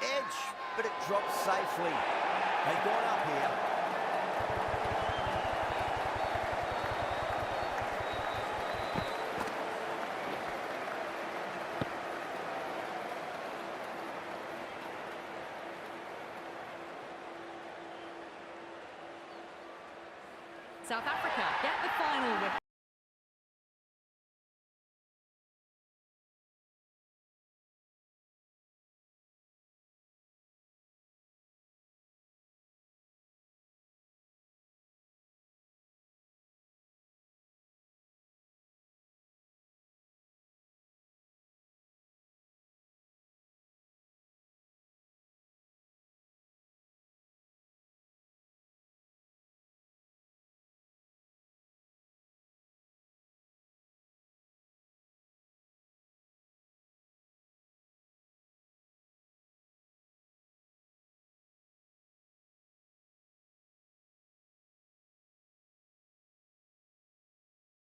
Edge, but it drops safely. They've gone up here. South Africa get the final wicket.